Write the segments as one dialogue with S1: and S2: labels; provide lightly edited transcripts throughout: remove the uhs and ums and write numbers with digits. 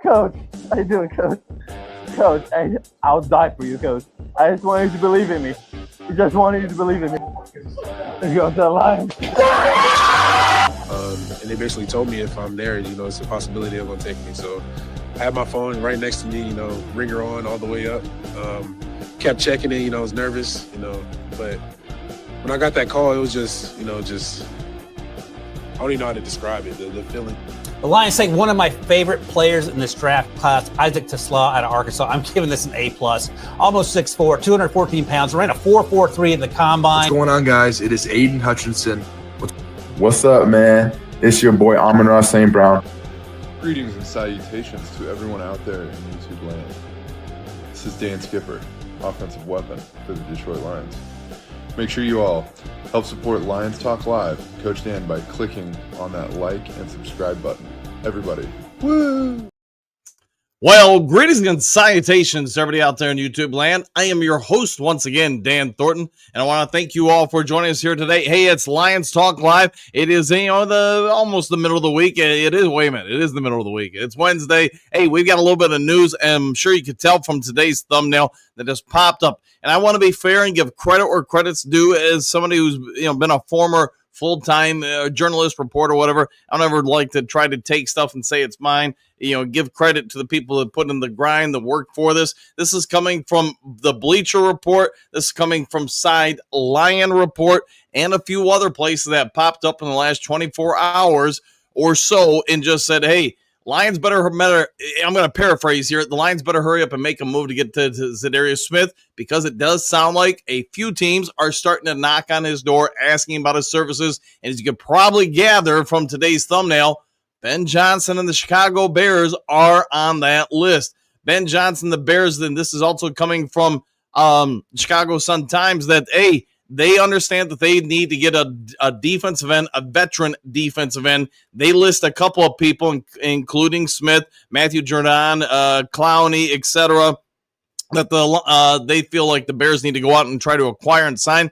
S1: Coach, how you doing, Coach? Coach, I'll die for you, Coach. I just want you to believe in me. I just want you to believe in me. Let's go to the line.
S2: And they basically told me if I'm there, it's a possibility they're going to take me. So I had my phone right next to me, ringer on all the way up. Kept checking it, I was nervous, but when I got that call, it was just, I don't even know how to describe it, the feeling.
S3: The Lions take one of my favorite players in this draft class, Isaac Tesla out of Arkansas. I'm giving this an A+. Almost 6'4", 214 pounds, ran a 4.43 in the combine.
S4: What's going on, guys? It is Aiden Hutchinson.
S5: What's up, man? It's your boy Amon-Ra St. Brown.
S6: Greetings and salutations to everyone out there in YouTube land. This is Dan Skipper, offensive weapon for the Detroit Lions. Make sure you all help support Lions Talk Live, Coach Dan, by clicking on that like and subscribe button. Everybody, woo!
S7: Well, greetings and salutations to everybody out there in YouTube land. I am your host once again, Dan Thornton, and I want to thank you all for joining us here today. Hey, it's Lions Talk Live. It is almost the middle of the week. It is the middle of the week. It's Wednesday. Hey, we've got a little bit of news, and I'm sure you could tell from today's thumbnail that just popped up. And I want to be fair and give credit where credit's due as somebody who's been a former full-time journalist, reporter, whatever. I don't ever like to try to take stuff and say it's mine. Give credit to the people that put in the grind, the work for this. This is coming from the Bleacher Report. This is coming from Side Lion Report and a few other places that popped up in the last 24 hours or so and just said, hey, Lions better, I'm going to paraphrase here. The Lions better hurry up and make a move to get to Za'Darius Smith, because it does sound like a few teams are starting to knock on his door, asking about his services. And as you could probably gather from today's thumbnail, Ben Johnson and the Chicago Bears are on that list. Ben Johnson, the Bears, and this is also coming from Chicago Sun-Times, that, hey, they understand that they need to get a defensive end, a veteran defensive end. They list a couple of people, including Smith, Matthew Jordan, Clowney, etc., that they feel like the Bears need to go out and try to acquire and sign.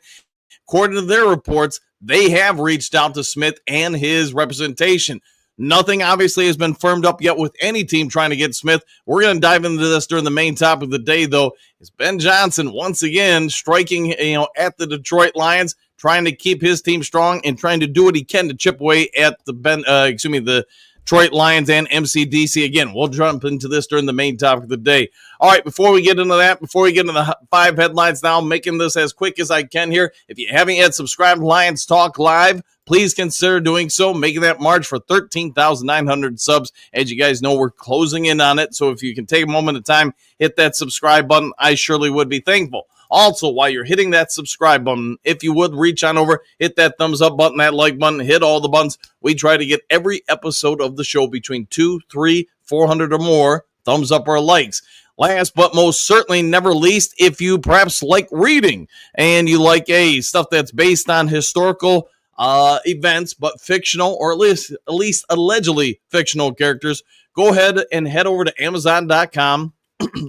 S7: According to their reports, they have reached out to Smith and his representation. Nothing obviously has been firmed up yet with any team trying to get Smith. We're going to dive into this during the main topic of the day, though. Is Ben Johnson once again striking, at the Detroit Lions, trying to keep his team strong and trying to do what he can to chip away at the Detroit Lions and MCDC. Again, we'll jump into this during the main topic of the day. All right, before we get into the 5 headlines now, making this as quick as I can here. If you haven't yet subscribed to Lions Talk Live, please consider doing so, making that march for 13,900 subs. As you guys know, we're closing in on it, so if you can take a moment of time, hit that subscribe button, I surely would be thankful. Also, while you're hitting that subscribe button, if you would reach on over, hit that thumbs up button, that like button, hit all the buttons. We try to get every episode of the show between 200, 300, 400 or more thumbs up or likes. Last but most certainly never least, if you perhaps like reading and you like stuff that's based on historical events, but fictional, or at least allegedly fictional characters, go ahead and head over to Amazon.com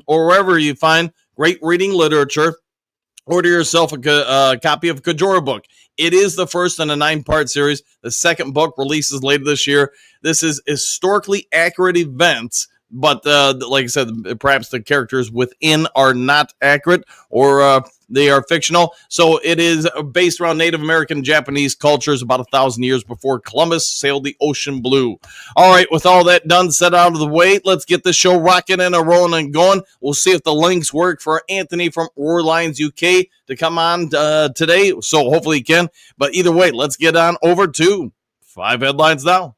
S7: or wherever you find great reading literature. Order yourself a copy of Kajora book. It is the first in a 9-part series. The second book releases later this year. This is historically accurate events, but like I said, perhaps the characters within are not accurate, or they are fictional. So it is based around Native American Japanese cultures about 1,000 years before Columbus sailed the ocean blue. All right, with all that done, set out of the way, let's get the show rocking and rolling and going. We'll see if the links work for Anthony from Roar Lions UK to come on today. So hopefully he can. But either way, let's get on over to 5 headlines now.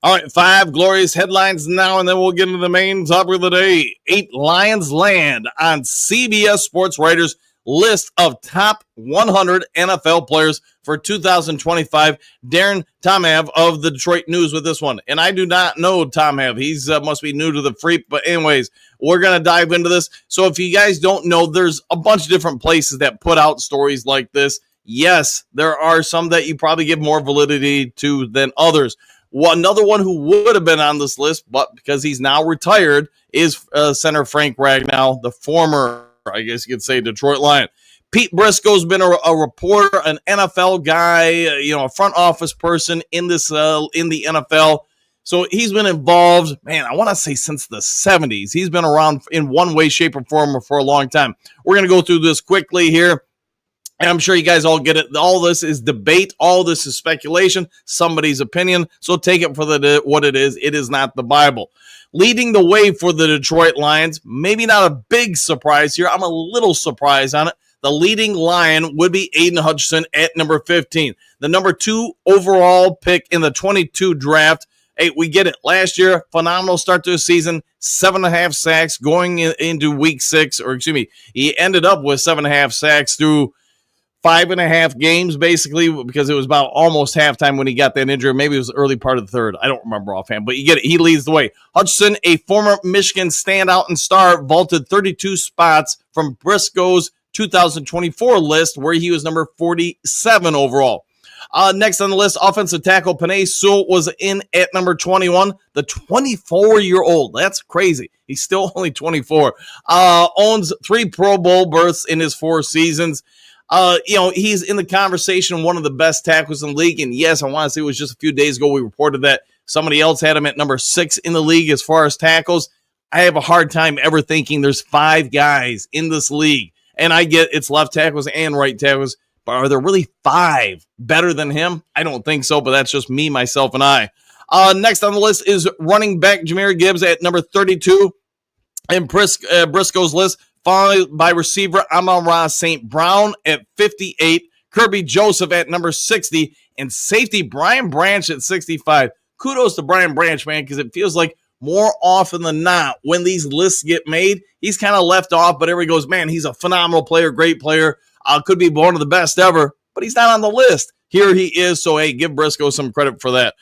S7: All right, 5 glorious headlines now, and then we'll get into the main topic of the day. 8 Lions land on CBS Sports Writers' list of top 100 NFL players for 2025. Darren Tomhav of the Detroit News with this one. And I do not know Tomhav. He's must be new to the freak. But anyways, we're going to dive into this. So if you guys don't know, there's a bunch of different places that put out stories like this. Yes, there are some that you probably give more validity to than others. Another one who would have been on this list, but because he's now retired, is center Frank Ragnow, the former, I guess you could say, Detroit Lion. Pete Briscoe's been a reporter, an NFL guy, a front office person in this in the NFL. So he's been involved, man, I want to say since the 70s. He's been around in one way, shape, or form for a long time. We're going to go through this quickly here, and I'm sure you guys all get it. All this is debate. All this is speculation, somebody's opinion. So take it for what it is. It is not the Bible. Leading the way for the Detroit Lions, maybe not a big surprise here. I'm a little surprised on it. The leading Lion would be Aiden Hutchinson at number 15. The number 2 overall pick in the 22 draft. Hey, we get it. Last year, phenomenal start to the season, 7.5 sacks going into week 6, he ended up with 7.5 sacks through 5.5 games, basically, because it was about almost halftime when he got that injury. Maybe it was the early part of the third. I don't remember offhand, but you get it. He leads the way. Hutchinson, a former Michigan standout and star, vaulted 32 spots from Briscoe's 2024 list, where he was number 47 overall. Next on the list, offensive tackle Penei Sewell was in at number 21. The 24-year-old, that's crazy. He's still only 24. Owns 3 Pro Bowl berths in his 4 seasons. He's in the conversation, one of the best tackles in the league. And yes, I want to say it was just a few days ago we reported that somebody else had him at number 6 in the league as far as tackles. I have a hard time ever thinking there's 5 guys in this league. And I get it's left tackles and right tackles. But are there really 5 better than him? I don't think so, but that's just me, myself, and I. Next on the list is running back Jahmyr Gibbs at number 32 in Briscoe's list, followed by receiver Amon-Ra St. Brown at 58, Kirby Joseph at number 60, and safety Brian Branch at 65. Kudos to Brian Branch, man, because it feels like more often than not, when these lists get made, he's kind of left off, but everybody goes, man, he's a phenomenal player, great player. Could be one of the best ever, but he's not on the list. Here he is, so hey, give Briscoe some credit for that.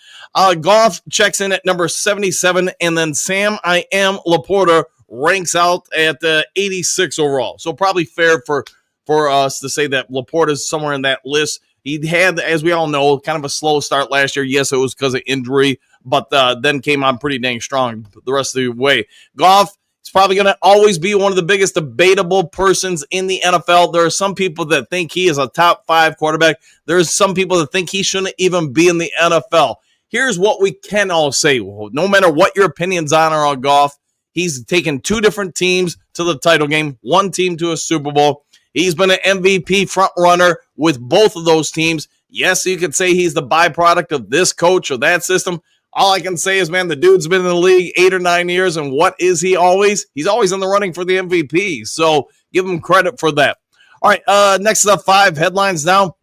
S7: Goff checks in at number 77, and then Sam I Am Laporta ranks out at 86 overall. So probably fair for us to say that Laporta is somewhere in that list. He had, as we all know, kind of a slow start last year. Yes, it was because of injury, but then came on pretty dang strong the rest of the way. Goff is probably going to always be one of the biggest debatable persons in the NFL. There are some people that think he is a top 5 quarterback. There's some people that think he shouldn't even be in the NFL. Here's what we can all say. No matter what your opinions are on Goff, he's taken 2 different teams to the title game, 1 team to a Super Bowl. He's been an MVP front runner with both of those teams. Yes, you could say he's the byproduct of this coach or that system. All I can say is, man, the dude's been in the league 8 or 9 years, and what is he always? He's always in the running for the MVP, so give him credit for that. All right, next to the 5 headlines now.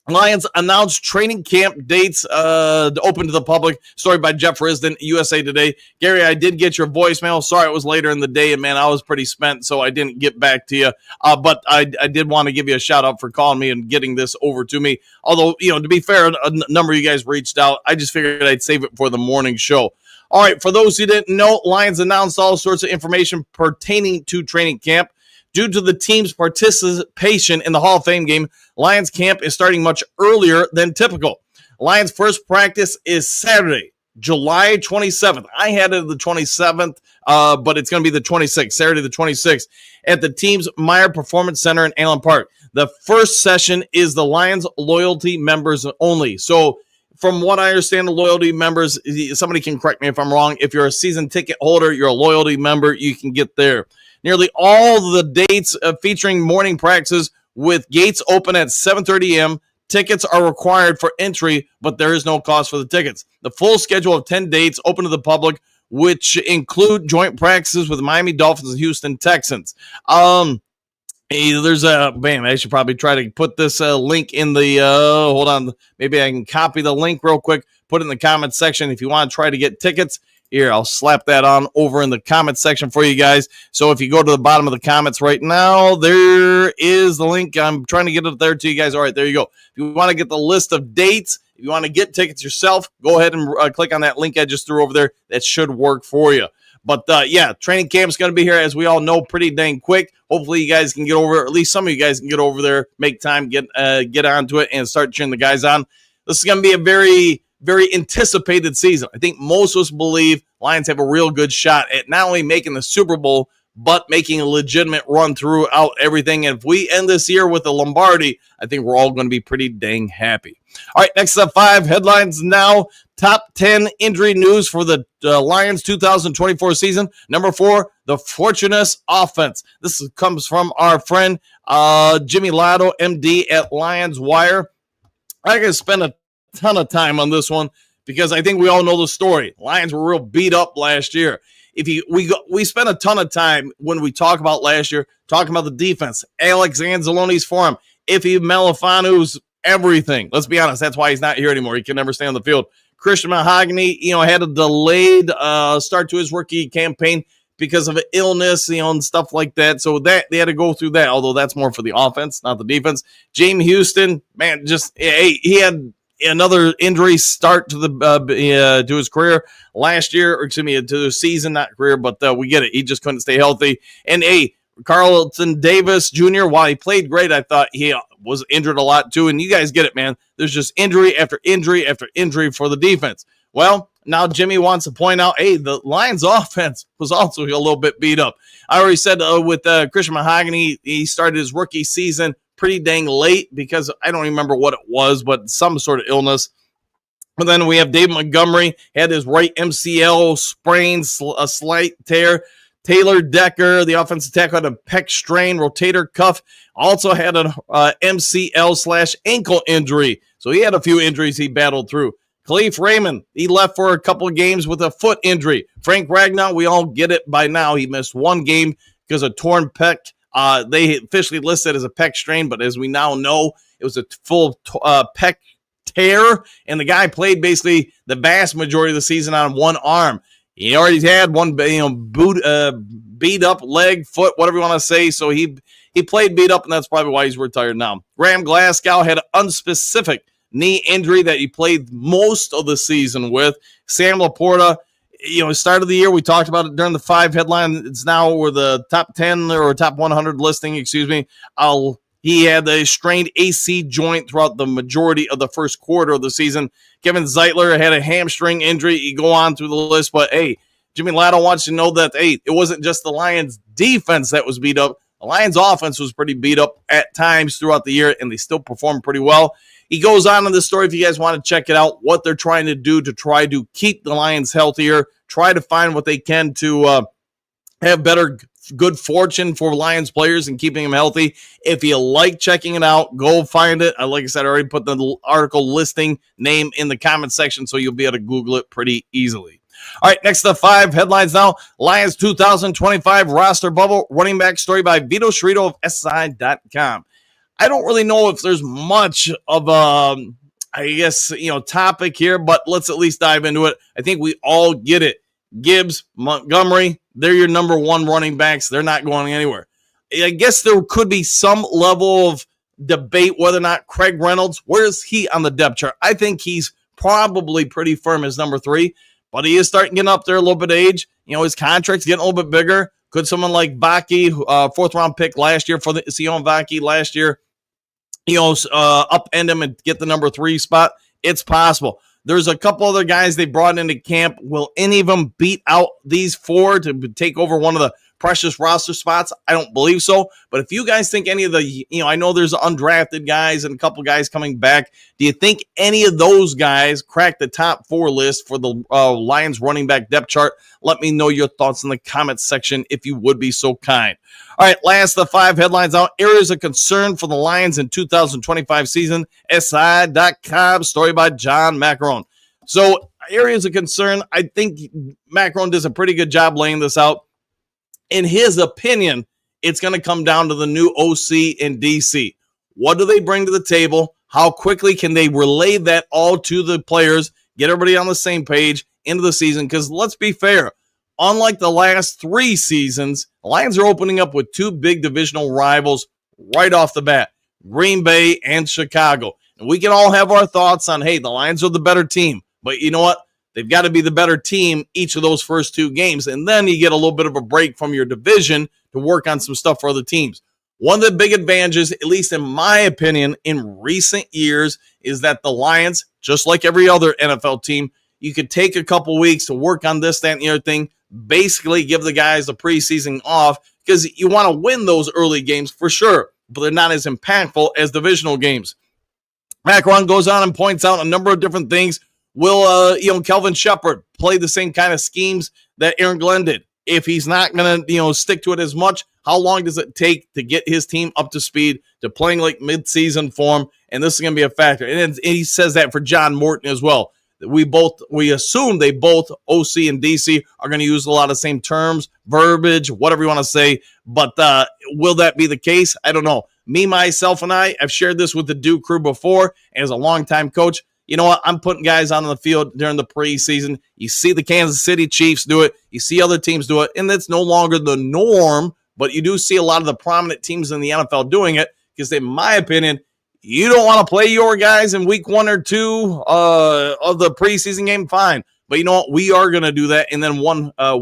S7: Lions announced training camp dates open to the public. Story by Jeff Risden, USA Today. Gary, I did get your voicemail. Sorry it was later in the day, and man, I was pretty spent, so I didn't get back to you. But I did want to give you a shout out for calling me and getting this over to me. Although, to be fair, a number of you guys reached out. I just figured I'd save it for the morning show. All right, for those who didn't know, Lions announced all sorts of information pertaining to training camp. Due to the team's participation in the Hall of Fame game, Lions camp is starting much earlier than typical. Lions' first practice is Saturday, July 27th. I had it the 27th, but it's going to be the 26th, Saturday the 26th, at the team's Meyer Performance Center in Allen Park. The first session is the Lions loyalty members only. So from what I understand, the loyalty members, somebody can correct me if I'm wrong. If you're a season ticket holder, you're a loyalty member, you can get there. Nearly all the dates featuring morning practices with gates open at 7:30 a.m. Tickets are required for entry, but there is no cost for the tickets. The full schedule of 10 dates open to the public, which include joint practices with Miami Dolphins and Houston Texans. There's I should probably try to put this link in the, hold on. Maybe I can copy the link real quick, put it in the comments section if you want to try to get tickets. Here, I'll slap that on over in the comments section for you guys. So if you go to the bottom of the comments right now, there is the link. I'm trying to get it there to you guys. All right, there you go. If you want to get the list of dates, if you want to get tickets yourself, go ahead and click on that link I just threw over there. That should work for you. But, training camp is going to be here, as we all know, pretty dang quick. Hopefully you guys can get over, at least some of you guys can get over there, make time, get onto it, and start cheering the guys on. This is going to be a very, very anticipated season. I think most of us believe Lions have a real good shot at not only making the Super Bowl, but making a legitimate run throughout everything. And if we end this year with a Lombardi, I think we're all going to be pretty dang happy. All right, next up, 5 headlines now. Top 10 injury news for the Lions 2024 season. Number 4, the Fortunatus offense. This comes from our friend Jimmy Lotto, MD at Lions Wire. I can spend a ton of time on this one because I think we all know the story. Lions were real beat up last year. We spent a ton of time when we talk about last year, talking about the defense. Alex Anzalone's form. Ify Melifonu's everything. Let's be honest, that's why he's not here anymore. He can never stay on the field. Christian Mahogany, had a delayed start to his rookie campaign because of an illness, and stuff like that. So that they had to go through that, although that's more for the offense, not the defense. James Houston, man, he had another injury start to the to his career last year, or excuse me, to the season, not career, but we get it. He just couldn't stay healthy. And Carlton Davis Jr., while he played great, I thought he was injured a lot too. And you guys get it, man. There's just injury after injury after injury for the defense. Well, now Jimmy wants to point out, the Lions offense was also a little bit beat up. I already said with Christian Mahogany, he started his rookie season pretty dang late because I don't remember what it was, but some sort of illness. But then we have Dave Montgomery, had his right MCL sprain, a slight tear. Taylor Decker, the offensive tackle, had a pec strain, rotator cuff, also had an MCL/ankle injury. So he had a few injuries he battled through. Khalif Raymond, he left for a couple of games with a foot injury. Frank Ragnow, we all get it by now. He missed one game because of torn pec. They officially listed as a pec strain, but as we now know, it was a full pec tear, and the guy played basically the vast majority of the season on one arm. He already had one, beat up leg, foot, whatever you want to say. So he played beat up, and that's probably why he's retired now. Graham Glasgow had an unspecific knee injury that he played most of the season with. Sam Laporta, start of the year, we talked about it during the 5 headline. It's now we're the top 10 or top 100 listing, excuse me. He had a strained AC joint throughout the majority of the first quarter of the season. Kevin Zeitler had a hamstring injury. You go on through the list, but Jimmy Lotto wants you to know that, it wasn't just the Lions defense that was beat up. The Lions offense was pretty beat up at times throughout the year, and they still performed pretty well. He goes on in the story, if you guys want to check it out, what they're trying to do to try to keep the Lions healthier, try to find what they can to have better good fortune for Lions players and keeping them healthy. If you like checking it out, go find it. Like I said, I already put the article listing name in the comment section, so you'll be able to Google it pretty easily. All right, next to 5 headlines now. Lions 2025 roster bubble, running back story by Vito Scerrito of SI.com. I don't really know if there's much of a, topic here, but let's at least dive into it. I think we all get it. Gibbs, Montgomery, they're your number 1 running backs. They're not going anywhere. I guess there could be some level of debate whether or not Craig Reynolds, where is he on the depth chart? I think he's probably pretty firm as number 3, but he is starting getting up there a little bit of age. His contract's getting a little bit bigger. Could someone like Vaki, 4th-round pick last year for the Sion Vaki last year, upend him and get the number 3 spot? It's possible. There's a couple other guys they brought into camp. Will any of them beat out these 4 to take over one of the precious roster spots? I don't believe so. But if you guys think any of the, I know there's undrafted guys and a couple guys coming back. Do you think any of those guys crack the top 4 list for the Lions running back depth chart? Let me know your thoughts in the comments section if you would be so kind. All right, last of the 5 headlines out. Areas of concern for the Lions in 2025 season. SI.com, story by John Macaron. So, areas of concern, I think Macaron does a pretty good job laying this out. In his opinion, it's going to come down to the new OC in DC. What do they bring to the table? How quickly can they relay that all to the players, get everybody on the same page into the season? Because let's be fair, unlike the last 3 seasons, the Lions are opening up with 2 big divisional rivals right off the bat, Green Bay and Chicago. And we can all have our thoughts on, the Lions are the better team. But you know what? They've got to be the better team each of those first 2 games. And then you get a little bit of a break from your division to work on some stuff for other teams. One of the big advantages, at least in my opinion, in recent years, is that the Lions, just like every other NFL team, you could take a couple weeks to work on this, that, and the other thing, basically give the guys the preseason off because you want to win those early games for sure, but they're not as impactful as divisional games. Macron goes on and points out a number of different things. Will, Kelvin Shepard play the same kind of schemes that Aaron Glenn did? If he's not going to, stick to it as much, how long does it take to get his team up to speed to playing like midseason form? And this is going to be a factor. And he says that for John Morton as well. We assume they both, OC and DC, are going to use a lot of the same terms, verbiage, whatever you want to say. But will that be the case? I don't know. Me, myself, and I've shared this with the Duke crew before. As a longtime coach, you know what? I'm putting guys on the field during the preseason. You see the Kansas City Chiefs do it. You see other teams do it. And that's no longer the norm. But you do see a lot of the prominent teams in the NFL doing it because, in my opinion, you don't want to play your guys in week 1 or 2 of the preseason game, fine. But you know what? We are going to do that. And then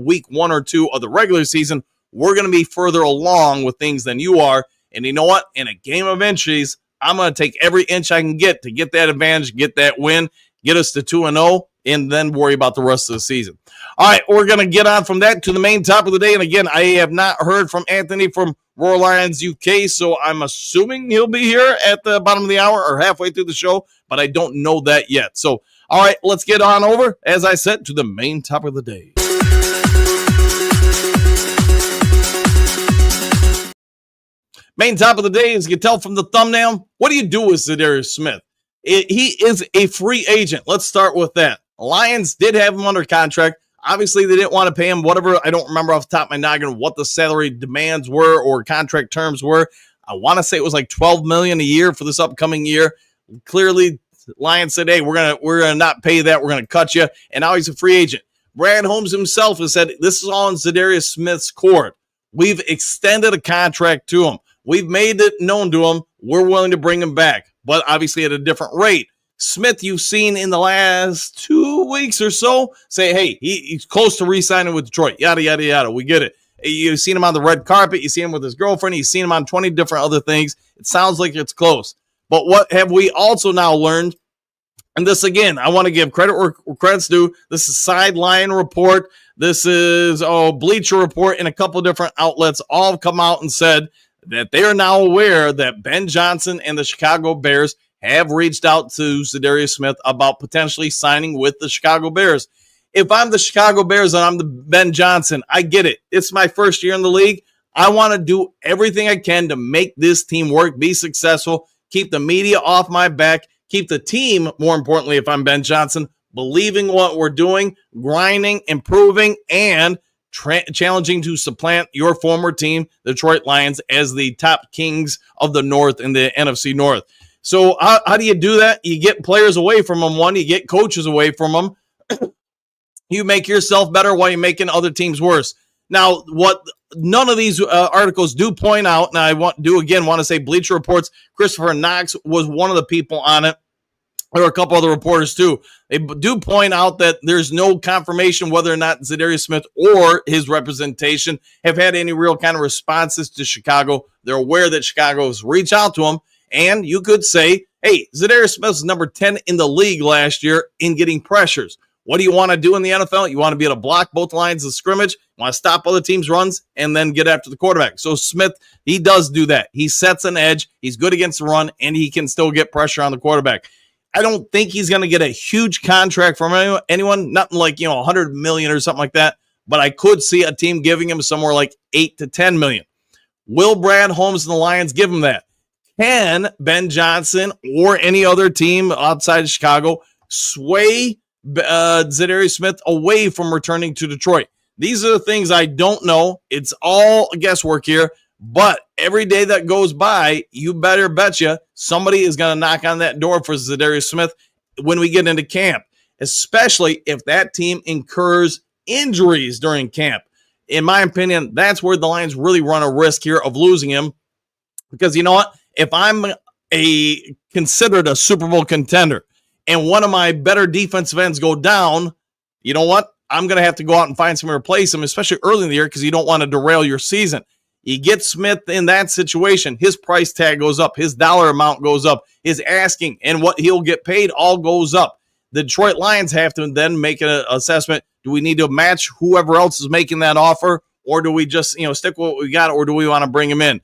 S7: week 1 or 2 of the regular season, we're going to be further along with things than you are. And you know what? In a game of inches, I'm going to take every inch I can get to get that advantage, get that win, get us to 2-0, and then worry about the rest of the season. All right, we're going to get on from that to the main topic of the day. And again, I have not heard from Anthony from Roar Lions UK, so I'm assuming he'll be here at the bottom of the hour or halfway through the show, but I don't know that yet. So, all right, let's get on over, as I said, to the main topic of the day. Main top of the day, as you can tell from the thumbnail, what do you do with Za'Darius Smith? He is a free agent. Let's start with that. Lions did have him under contract. Obviously, they didn't want to pay him whatever. I don't remember off the top of my noggin what the salary demands were or contract terms were. I want to say it was like $12 million a year for this upcoming year. Clearly, Lions said, hey, we're gonna not pay that. We're going to cut you. And now he's a free agent. Brad Holmes himself has said, this is all in Za'Darius Smith's court. We've extended a contract to him. We've made it known to him. We're willing to bring him back, but obviously at a different rate. Smith, you've seen in the last 2 weeks or so say, hey, he's close to re-signing with Detroit, yada, yada, yada. We get it. You've seen him on the red carpet. You've seen him with his girlfriend. You've seen him on 20 different other things. It sounds like it's close. But what have we also now learned? And this, again, I want to give credit where credit's due. This is Sideline Report. This is Bleacher Report, and a couple of different outlets all have come out and said that they are now aware that Ben Johnson and the Chicago Bears have reached out to Za'Darius Smith about potentially signing with the Chicago Bears. If I'm the Chicago Bears and I'm the Ben Johnson, I get it. It's my first year in the league. I want to do everything I can to make this team work, be successful, keep the media off my back, keep the team, more importantly, if I'm Ben Johnson, believing what we're doing, grinding, improving, and challenging to supplant your former team, the Detroit Lions, as the top kings of the North in the NFC North. So how do you do that? You get players away from them. One, you get coaches away from them. You make yourself better while you're making other teams worse. Now, what none of these articles do point out, and I want to say Bleacher Report's Christopher Knox was one of the people on it. There are a couple other reporters, too. They do point out that there's no confirmation whether or not Za'Darius Smith or his representation have had any real kind of responses to Chicago. They're aware that Chicago has reached out to him. And you could say, hey, Za'Darius Smith is number 10 in the league last year in getting pressures. What do you want to do in the NFL? You want to be able to block both lines of scrimmage, you want to stop other teams' runs, and then get after the quarterback. So Smith, he does do that. He sets an edge. He's good against the run, and he can still get pressure on the quarterback. I don't think he's going to get a huge contract from anyone, nothing like, $100 million or something like that, but I could see a team giving him somewhere like $8 to $10 million. Will Brad Holmes and the Lions give him that? Can Ben Johnson or any other team outside of Chicago sway Za'Darius Smith away from returning to Detroit? These are the things I don't know. It's all guesswork here. But every day that goes by, you better betcha somebody is going to knock on that door for Za'Darius Smith when we get into camp, especially if that team incurs injuries during camp. In my opinion, that's where the Lions really run a risk here of losing him. Because you know what? If I'm considered a Super Bowl contender and one of my better defensive ends go down, you know what? I'm going to have to go out and find someone to replace him, especially early in the year, because you don't want to derail your season. You get Smith in that situation, his price tag goes up, his dollar amount goes up, his asking and what he'll get paid all goes up. The Detroit Lions have to then make an assessment. Do we need to match whoever else is making that offer, or do we just, stick with what we got, or do we want to bring him in?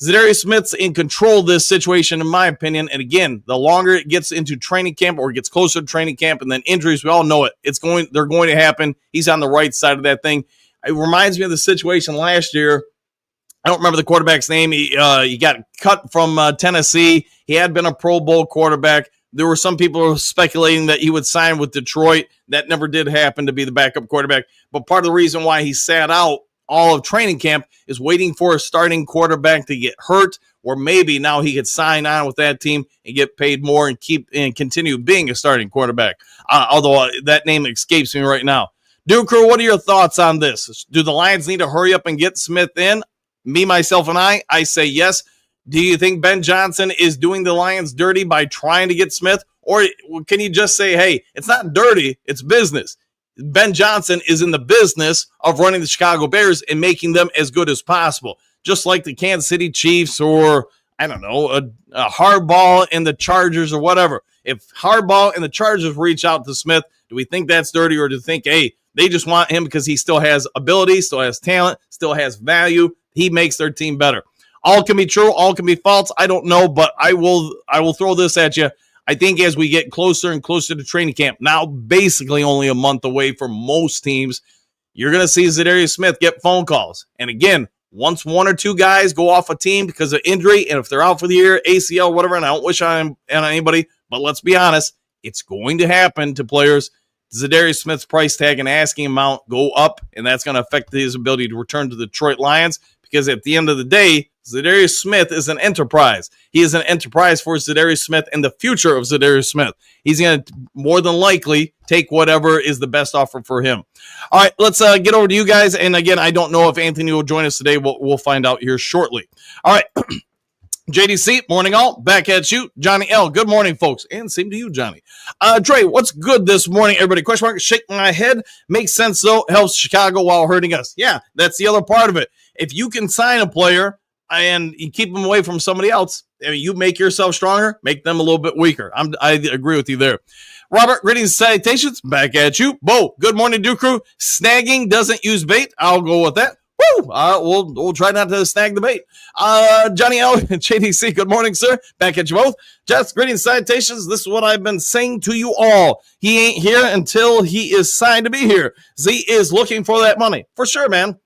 S7: Za'Darius Smith's in control of this situation, in my opinion. And again, the longer it gets into training camp or gets closer to training camp and then injuries, we all know it. They're going to happen. He's on the right side of that thing. It reminds me of the situation last year. I don't remember the quarterback's name. He got cut from Tennessee. He had been a Pro Bowl quarterback. There were some people speculating that he would sign with Detroit. That never did happen, to be the backup quarterback. But part of the reason why he sat out all of training camp is waiting for a starting quarterback to get hurt, or maybe now he could sign on with that team and get paid more and continue being a starting quarterback. Although that name escapes me right now. Duke Crew, what are your thoughts on this? Do the Lions need to hurry up and get Smith in? Me, myself, and I say yes. Do you think Ben Johnson is doing the Lions dirty by trying to get Smith? Or can you just say, hey, it's not dirty, it's business? Ben Johnson is in the business of running the Chicago Bears and making them as good as possible, just like the Kansas City Chiefs, or I don't know, a Harbaugh and the Chargers or whatever. If Harbaugh and the Chargers reach out to Smith, do we think that's dirty, or do we think, hey, they just want him because he still has ability, still has talent, still has value? He makes their team better. All can be true, all can be false. I don't know, but I will throw this at you. I think as we get closer and closer to training camp, now basically only a month away for most teams, you're going to see Za'Darius Smith get phone calls. And again, once one or two guys go off a team because of injury, and if they're out for the year, ACL, whatever, and I don't wish on anybody, but let's be honest, it's going to happen to players. Za'Darius Smith's price tag and asking amount go up, and that's going to affect his ability to return to the Detroit Lions, because at the end of the day, Za'Darius Smith is an enterprise. He is an enterprise for Za'Darius Smith and the future of Za'Darius Smith. He's going to more than likely take whatever is the best offer for him. All right, let's get over to you guys. And again, I don't know if Anthony will join us today. We'll find out here shortly. All right. JDC, morning all. Back at you. Johnny L, good morning, folks. And same to you, Johnny. Trey, what's good this morning, everybody? Question mark, shake my head. Makes sense, though. Helps Chicago while hurting us. Yeah, that's the other part of it. If you can sign a player and you keep them away from somebody else, I mean, you make yourself stronger, make them a little bit weaker. I agree with you there. Robert, greetings, salutations. Back at you. Bo, good morning, Duke Crew. Snagging doesn't use bait. I'll go with that. Woo! We'll try not to snag the bait. Johnny L, JDC, good morning, sir. Back at you both. Jess, greetings, salutations. This is what I've been saying to you all. He ain't here until he is signed to be here. Z is looking for that money. For sure, man.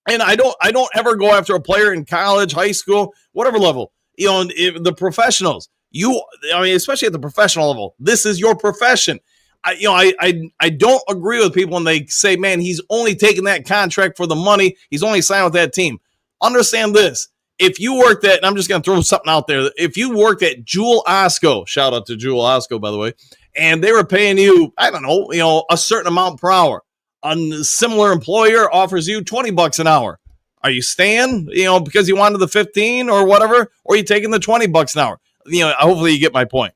S7: And I don't ever go after a player in college, high school, whatever level. The professionals. Especially at the professional level, this is your profession. I don't agree with people when they say, man, he's only taking that contract for the money. He's only signed with that team. Understand this. If you worked at, and I'm just going to throw something out there. If you worked at Jewel Osco, shout out to Jewel Osco, by the way, and they were paying you, I don't know, a certain amount per hour. A similar employer offers you $20 an hour. Are you staying, because you wanted the 15 or whatever, or are you taking the $20 an hour? Hopefully you get my point.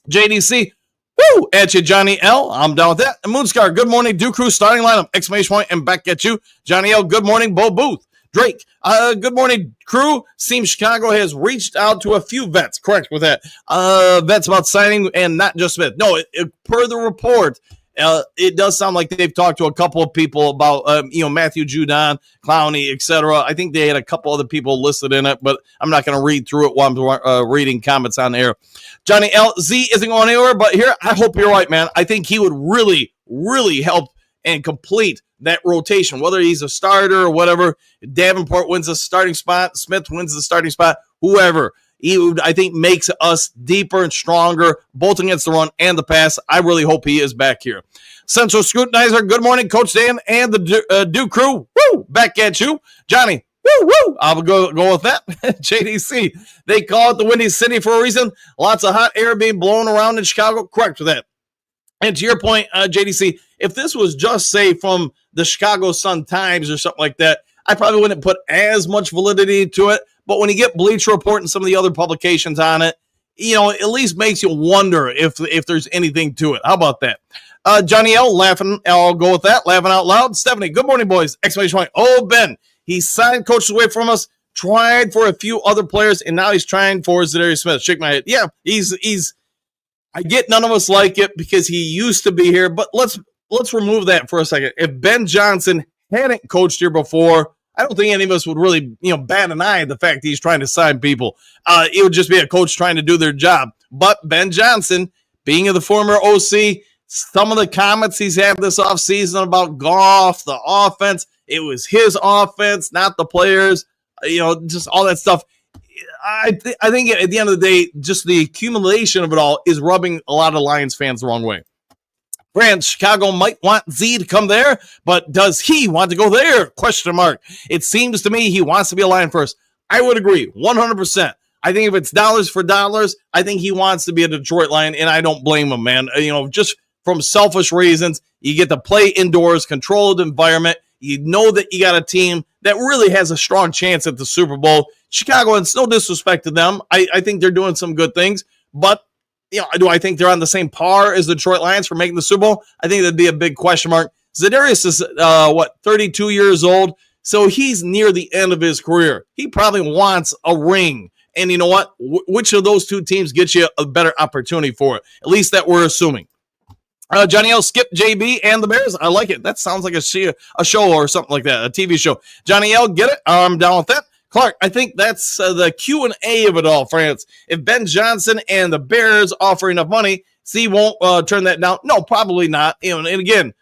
S7: JDC, woo, at you, Johnny L. I'm down with that. And Moonscar, good morning, Duke Crew, starting lineup, exclamation point, and back at you. Johnny L, good morning, Bo Booth. Drake, good morning, crew. Seems Chicago has reached out to a few vets. Correct with that. Vets about signing, and not just Smith. No, per the report, it does sound like they've talked to a couple of people about, Matthew Judon, Clowney, etc. I think they had a couple other people listed in it, but I'm not going to read through it while I'm reading comments on air. Johnny L. Z isn't going anywhere, but here, I hope you're right, man. I think he would really, really help and complete that rotation, whether he's a starter or whatever. Davenport wins the starting spot. Smith wins the starting spot. Whoever. He would, I think, makes us deeper and stronger, both against the run and the pass. I really hope he is back here. Central Scrutinizer, good morning, Coach Dan and the Duke Crew. Woo! Back at you. Johnny, woo, woo. I'll go with that. JDC, they call it the Windy City for a reason. Lots of hot air being blown around in Chicago. Correct with that. And to your point, JDC, if this was just, say, from the Chicago Sun-Times or something like that, I probably wouldn't put as much validity to it. But when you get Bleacher Report and some of the other publications on it, at least makes you wonder if there's anything to it. How about that? Johnny L, laughing. I'll go with that. Laughing out loud. Stephanie, good morning, boys. Exclamation point. Oh, Ben, he signed coaches away from us, tried for a few other players, and now he's trying for Za'Darius Smith. Shake my head. Yeah, he's I get none of us like it because he used to be here, but let's let's remove that for a second. If Ben Johnson hadn't coached here before, I don't think any of us would really, bat an eye at the fact that he's trying to sign people. It would just be a coach trying to do their job. But Ben Johnson, being the former OC, some of the comments he's had this offseason about Goff, the offense, it was his offense, not the players, just all that stuff. I think at the end of the day, just the accumulation of it all is rubbing a lot of Lions fans the wrong way. Grant, Chicago might want Z to come there, but does he want to go there? Question mark. It seems to me he wants to be a Lion first. I would agree, 100%. I think if it's dollars for dollars, I think he wants to be a Detroit Lion, and I don't blame him, man. Just from selfish reasons, you get to play indoors, controlled environment. You know that you got a team that really has a strong chance at the Super Bowl. Chicago, and it's no disrespect to them. I think they're doing some good things, but do I think they're on the same par as the Detroit Lions for making the Super Bowl? I think that'd be a big question mark. Za'Darius is, 32 years old, so he's near the end of his career. He probably wants a ring. And you know what? Which of those two teams gets you a better opportunity for it? At least that we're assuming. Johnny L, skip JB and the Bears. I like it. That sounds like a show or something like that, a TV show. Johnny L, get it? I'm down with that. Clark, I think that's the Q&A of it all, France. If Ben Johnson and the Bears offer enough money, C won't turn that down. No, probably not. And again,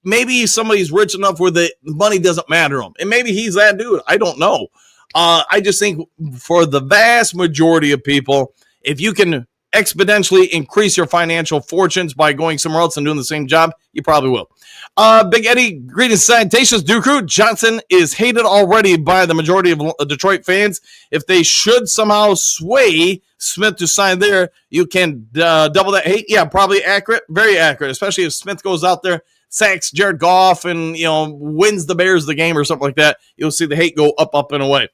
S7: maybe somebody's rich enough where the money doesn't matter to him. And maybe he's that dude. I don't know. I just think for the vast majority of people, if you can exponentially increase your financial fortunes by going somewhere else and doing the same job, you probably will. Big Eddie, greetings, salutations, Duke Crew. Johnson is hated already by the majority of Detroit fans. If they should somehow sway Smith to sign there, you can double that hate. Yeah, probably accurate, very accurate, especially if Smith goes out there, sacks Jared Goff, and wins the Bears the game or something like that. You'll see the hate go up and away.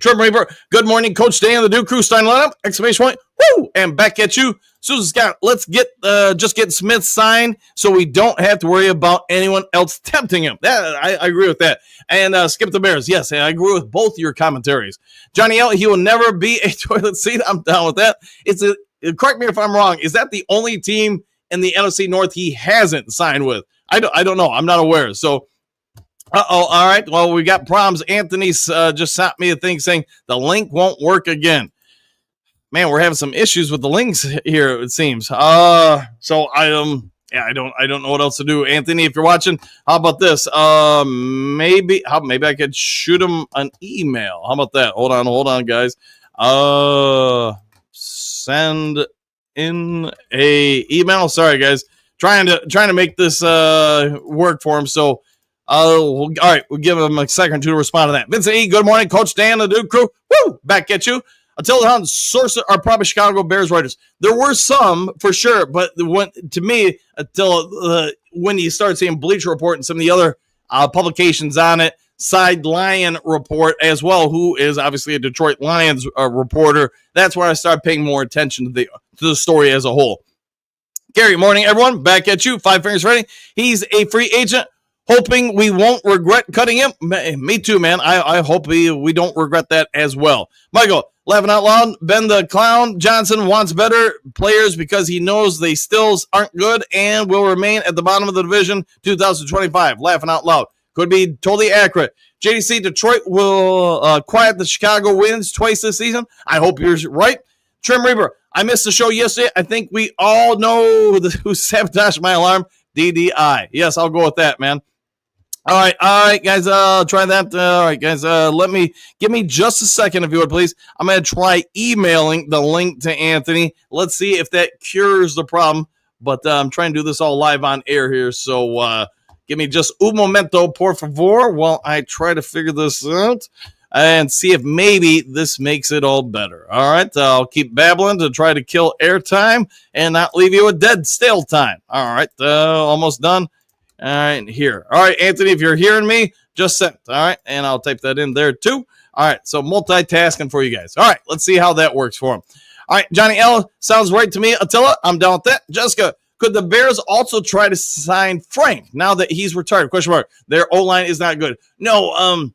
S7: Trim Reaper, good morning, Coach Dan, the Duke Crew, Stein lineup, exclamation point, woo, and back at you. Susan Scott, let's just get Smith signed so we don't have to worry about anyone else tempting him. I agree with that. And skip the Bears. Yes, I agree with both your commentaries. Johnny L, he will never be a toilet seat. I'm down with that. Correct me if I'm wrong. Is that the only team in the NFC North he hasn't signed with? I don't know. I'm not aware. So, all right. Well, we got problems. Anthony's just sent me a thing saying the link won't work again. Man, we're having some issues with the links here, it seems. So I don't know what else to do. Anthony, if you're watching, how about this? Maybe I could shoot him an email. How about that? Hold on, guys. Send in a email. Sorry, guys. Trying to make this work for him. So all right, we'll give him a second to respond to that. Vincent E, good morning, Coach Dan, the Duke Crew. Woo! Back at you. Until the Hounds source are probably Chicago Bears writers. There were some for sure, but when you start seeing Bleacher Report and some of the other publications on it, Side Lion Report as well, who is obviously a Detroit Lions reporter, that's where I started paying more attention to the story as a whole. Gary, morning, everyone. Back at you. 5 fingers ready. He's a free agent. Hoping we won't regret cutting him. Me too, man. I hope we don't regret that as well. Michael, laughing out loud. Ben the Clown Johnson wants better players because he knows they still aren't good and will remain at the bottom of the division 2025. Laughing out loud. Could be totally accurate. JDC, Detroit will quiet the Chicago wins twice this season. I hope you're right. Trim Reaper, I missed the show yesterday. I think we all know who sabotaged my alarm. DDI. Yes, I'll go with that, man. All right, guys, try that. All right, guys, give me just a second, if you would, please. I'm going to try emailing the link to Anthony. Let's see if that cures the problem, but I'm trying to do this all live on air here, so give me just un momento, por favor, while I try to figure this out and see if maybe this makes it all better. All right, I'll keep babbling to try to kill airtime and not leave you with dead stale time. All right, almost done. All right, here. All right, Anthony, if you're hearing me, just send. All right, and I'll type that in there too. All right, so multitasking for you guys. All right, let's see how that works for him. All right, Johnny L, sounds right to me. Attila, I'm down with that. Jessica, could the Bears also try to sign Frank now that he's retired? Question mark. Their O-line is not good. No,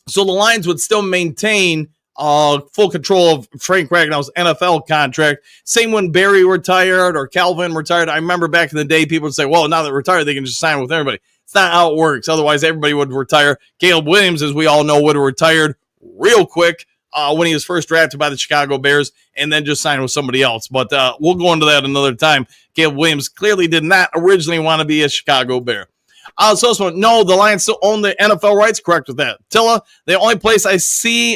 S7: so the Lions would still maintain full control of Frank Ragnow's NFL contract. Same when Barry retired or Calvin retired. I remember back in the day, people would say, well, now that they're retired, they can just sign with everybody. It's not how it works. Otherwise, everybody would retire. Caleb Williams, as we all know, would have retired real quick when he was first drafted by the Chicago Bears and then just signed with somebody else. But we'll go into that another time. Caleb Williams clearly did not originally want to be a Chicago Bear. No, the Lions still own the NFL rights. Correct with that. Tilla, the only place I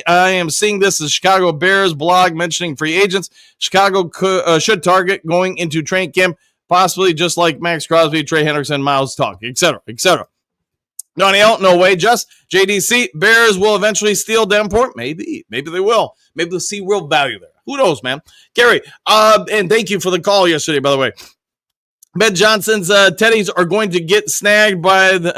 S7: am seeing this is Chicago Bears blog mentioning free agents. Chicago should target going into training camp, possibly just like Max Crosby, Trey Hendrickson, Miles Tuck, etc., etc. Donnie L, no way. Just JDC, Bears will eventually steal Davenport. Maybe they will. Maybe they'll see real value there. Who knows, man? Gary, and thank you for the call yesterday, by the way. Ben Johnson's Teddies are going to get snagged by the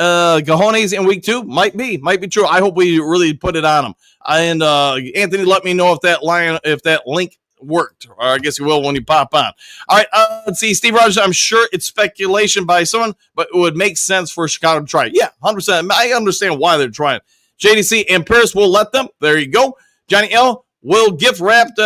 S7: Cajones in week 2. Might be true. I hope we really put it on them. And Anthony, let me know if that link worked, or I guess you will when you pop on. All right, let's see. Steve Rogers, I'm sure it's speculation by someone, but it would make sense for Chicago to try. Yeah, 100%. I understand why they're trying. JDC and Pierce will let them. There you go. Johnny L will gift wrapped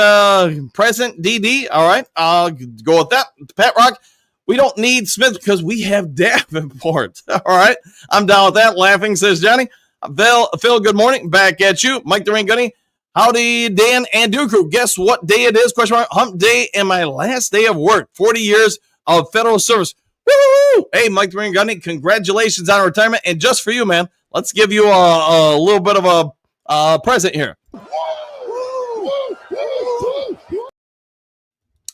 S7: present DD. All right, I'll go with that. Pat Rock, we don't need Smith because we have Davenport. All right, I'm down with that. Laughing, says Johnny. Phil, good morning. Back at you. Mike the Ring Gunny. Howdy, Dan and Duke. Guess what day it is? Question mark. Hump day and my last day of work. 40 years of federal service. Woo! Hey, Mike the Ring Gunny, congratulations on retirement. And just for you, man, let's give you a little bit of a present here.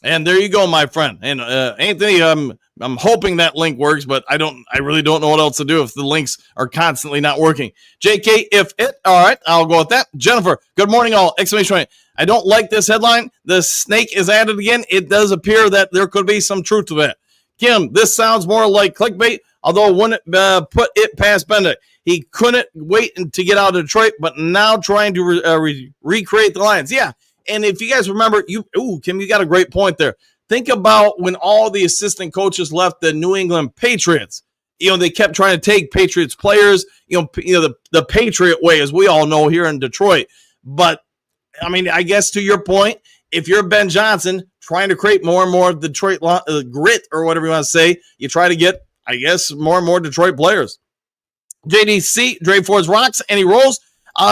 S7: And there you go, my friend. And Anthony, I'm hoping that link works, but I really don't know what else to do if the links are constantly not working. JK, if it, all right, I'll go with that. Jennifer, good morning, all! Exclamation point. I don't like this headline. The snake is added again. It does appear that there could be some truth to that. Kim, this sounds more like clickbait, although I wouldn't put it past Benedict. He couldn't wait to get out of Detroit, but now trying to recreate the Lions. Yeah. And if you guys remember, Kim, you got a great point there. Think about when all the assistant coaches left the New England Patriots. They kept trying to take Patriots players, the Patriot way, as we all know here in Detroit. But, I mean, I guess to your point, if you're Ben Johnson trying to create more and more Detroit grit or whatever you want to say, you try to get, I guess, more and more Detroit players. JDC, Dre Ford's rocks, and he rolls.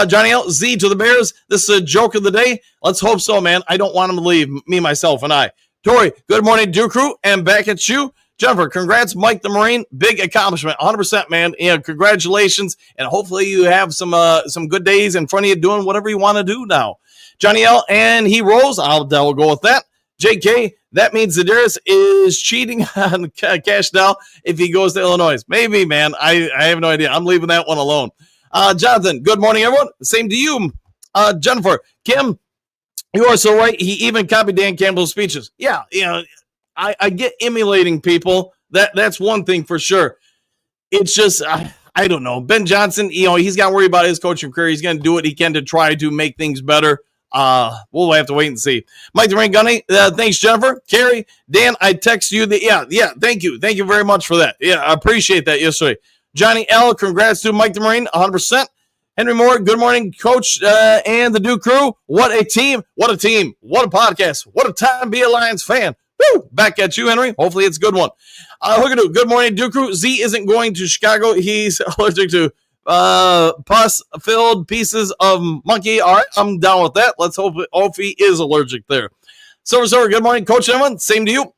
S7: Johnny L, Z to the Bears. This is a joke of the day. Let's hope so, man. I don't want him to leave, me, myself, and I. Tori, good morning, Duke Crew, and back at you. Jennifer, congrats, Mike the Marine. Big accomplishment, 100%, man. Congratulations, and hopefully you have some good days in front of you doing whatever you want to do now. Johnny L, and he rolls. I'll go with that. JK, that means Za'Darius is cheating on cash now if he goes to Illinois. Maybe, man. I have no idea. I'm leaving that one alone. Jonathan, good morning, everyone. Same to you. Jennifer, Kim, you are so right. He even copied Dan Campbell's speeches. Yeah, I get emulating people. That's one thing for sure. It's just, I don't know. Ben Johnson, he's got to worry about his coaching career. He's going to do what he can to try to make things better. We'll have to wait and see. Mike the Rain Gunny, thanks, Jennifer. Carrie, Dan, I text you thank you. Thank you very much for that. Yeah, I appreciate that yesterday. Johnny L, congrats to Mike the Marine, 100%. Henry Moore, good morning, Coach, and the Duke Crew. What a team. What a team. What a podcast. What a time to be a Lions fan. Woo! Back at you, Henry. Hopefully it's a good one. Good morning, Duke Crew. Z isn't going to Chicago. He's allergic to pus-filled pieces of monkey. All right, I'm down with that. Let's hope he is allergic there. Silver, good morning, Coach Evan. Same to you.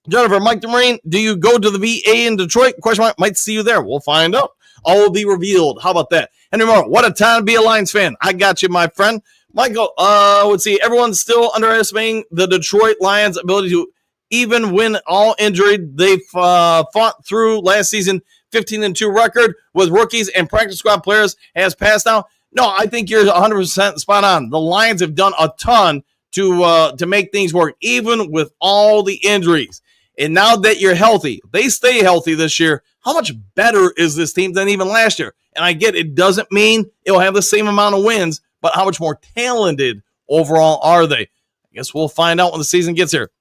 S7: Jennifer, Mike the Marine, do you go to the VA in Detroit? Question mark, might see you there. We'll find out. All will be revealed. How about that? Henry Moore, what a time to be a Lions fan. I got you, my friend. Michael, let's see. Everyone's still underestimating the Detroit Lions' ability to even win all injured. They fought through last season 15-2 record with rookies and practice squad players has passed out. No, I think you're 100% spot on. The Lions have done a ton to make things work, even with all the injuries. And now that you're healthy, they stay healthy this year. How much better is this team than even last year? And I get it doesn't mean it'll have the same amount of wins, but how much more talented overall are they? I guess we'll find out when the season gets here.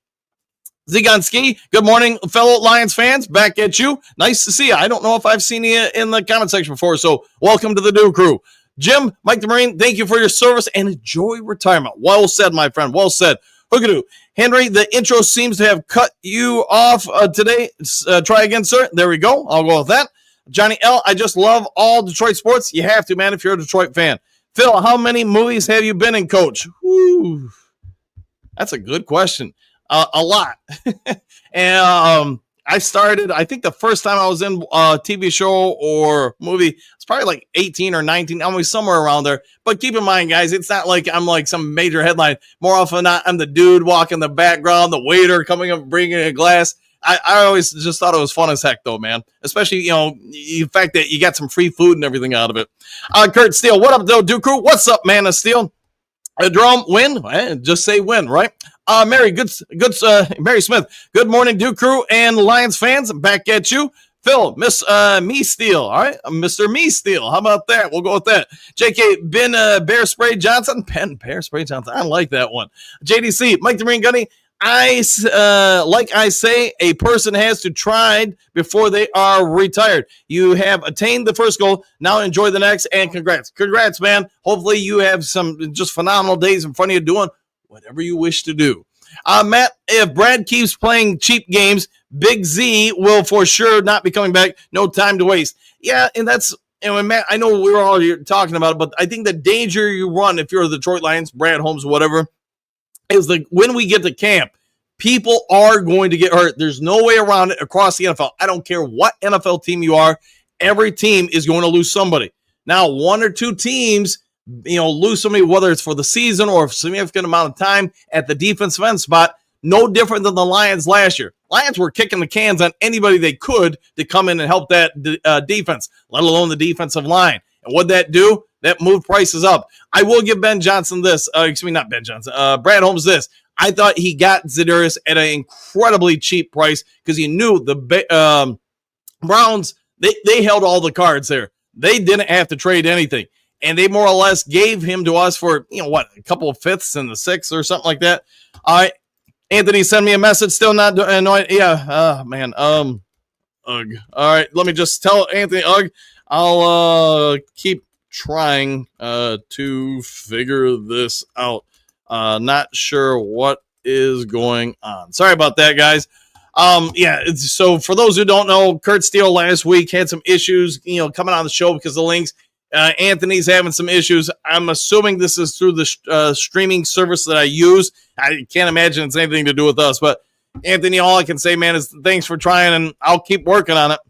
S7: Zigonski, good morning, fellow Lions fans. Back at you. Nice to see you. I don't know if I've seen you in the comment section before, so welcome to the Duke Crew. Jim, Mike the Marine, thank you for your service and enjoy retirement. Well said, my friend. Well said. Hookadoo. Henry, the intro seems to have cut you off today. Try again, sir. There we go. I'll go with that. Johnny L., I just love all Detroit sports. You have to, man, if you're a Detroit fan. Phil, how many movies have you been in, Coach? Whew. That's a good question. A lot. And I started, I think the first time I was in a TV show or movie, it's probably like 18 or 19, always somewhere around there. But keep in mind, guys, it's not like I'm like some major headline. More often than not, I'm the dude walking in the background, the waiter coming up, bringing a glass. I always just thought it was fun as heck, though, man. Especially, the fact that you got some free food and everything out of it. Kurt Steele, what up, though, Duke Crew? What's up, man of Steel? Jerome, win? Just say win, right? Mary Smith, good morning, Duke Crew and Lions fans. Back at you. Phil, Miss Me Steel, all right? Mr. Me Steel, how about that? We'll go with that. JK, Ben Bear Spray Johnson. Bear Spray Johnson, I like that one. JDC, Mike the Marine Gunny, I say, a person has to try before they are retired. You have attained the first goal. Now enjoy the next, and congrats. Congrats, man. Hopefully you have some just phenomenal days in front of you doing whatever you wish to do. Matt, if Brad keeps playing cheap games, Big Z will for sure not be coming back. No time to waste. Yeah, and that's, Matt, I know we were all here talking about it, but I think the danger you run if you're the Detroit Lions, Brad Holmes, whatever, is when we get to camp, people are going to get hurt. There's no way around it across the NFL. I don't care what NFL team you are. Every team is going to lose somebody. Now, one or two teams, lose somebody, whether it's for the season or a significant amount of time at the defensive end spot, no different than the Lions last year. Lions were kicking the cans on anybody they could to come in and help that defense, let alone the defensive line. And what'd that do? That moved prices up. I will give Ben Johnson this. Not Ben Johnson. Brad Holmes this. I thought he got Za'Darius at an incredibly cheap price because he knew the Browns, they held all the cards there. They didn't have to trade anything. And they more or less gave him to us for, a couple of fifths and the sixth or something like that. All right. Anthony sent me a message. Still not annoyed. Yeah. Man. Ugh. All right. Let me just tell Anthony, ugh. I'll keep trying to figure this out. Not sure what is going on. Sorry about that, guys. So for those who don't know, Kurt Steele last week had some issues, coming on the show because of the links. Anthony's having some issues. I'm assuming this is through the streaming service that I use. I can't imagine it's anything to do with us, but Anthony, all I can say, man, is thanks for trying, and I'll keep working on it.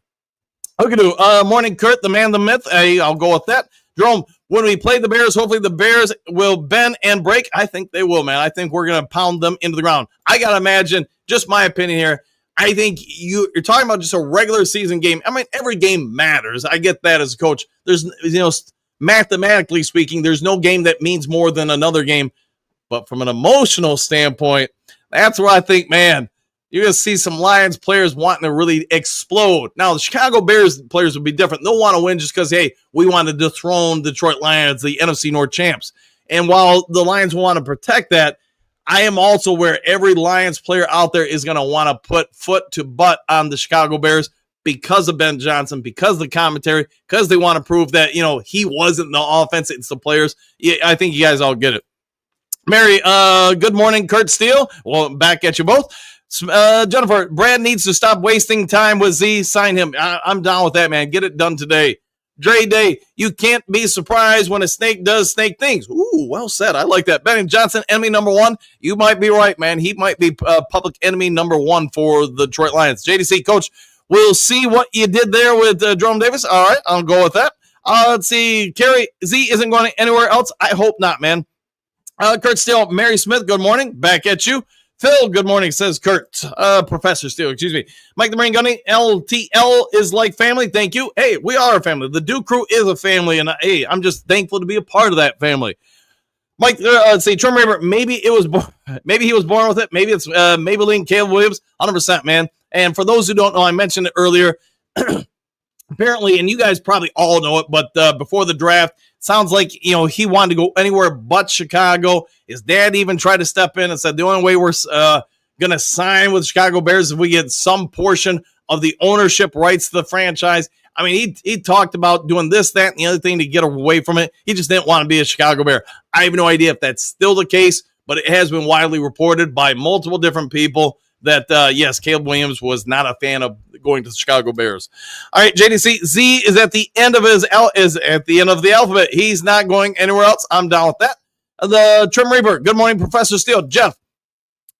S7: Okay, morning, Kurt, the man, the myth. Hey, I'll go with that. Jerome, when we play the Bears, hopefully the Bears will bend and break. I think they will, man. I think we're going to pound them into the ground. I got to imagine, just my opinion here, I think you're talking about just a regular season game. I mean, every game matters. I get that as a coach. There's, mathematically speaking, there's no game that means more than another game. But from an emotional standpoint, that's where I think, man, you're going to see some Lions players wanting to really explode. Now, the Chicago Bears players would be different. They'll want to win just because, hey, we want to dethrone Detroit Lions, the NFC North champs. And while the Lions will want to protect that, I am also where every Lions player out there is going to want to put foot to butt on the Chicago Bears because of Ben Johnson, because of the commentary, because they want to prove that, he wasn't the offense, it's the players. Yeah, I think you guys all get it. Mary, good morning, Kurt Steele. Well, back at you both. Jennifer, Brad needs to stop wasting time with Z. Sign him. I'm down with that, man. Get it done today. Dre Day, you can't be surprised when a snake does snake things. Ooh, well said. I like that. Benny Johnson, enemy number one. You might be right, man. He might be public enemy number one for the Detroit Lions. JDC, coach, we'll see what you did there with Jerome Davis. All right, I'll go with that. Let's see. Kerry, Z isn't going anywhere else. I hope not, man. Kurt Steele, Mary Smith, good morning. Back at you. Phil, good morning, says Kurt. Professor Steele, excuse me. Mike the Marine Gunny, LTL is like family. Thank you. Hey, we are a family. The Duke Crew is a family, and hey, I'm just thankful to be a part of that family. Mike, let's see, Trim Raver, maybe he was born with it. Maybe it's Maybelline, Caleb Williams, 100%, man. And for those who don't know, I mentioned it earlier. Apparently, and you guys probably all know it, but before the draft, sounds like, he wanted to go anywhere but Chicago. His dad even tried to step in and said the only way we're going to sign with Chicago Bears is if we get some portion of the ownership rights to the franchise. I mean, he talked about doing this, that, and the other thing to get away from it. He just didn't want to be a Chicago Bear. I have no idea if that's still the case, but it has been widely reported by multiple different people that, yes, Caleb Williams was not a fan of going to the Chicago Bears. All right, JDC, Z is at the end of the alphabet. He's not going anywhere else. I'm down with that. The Trim Reaper, good morning, Professor Steele. Jeff,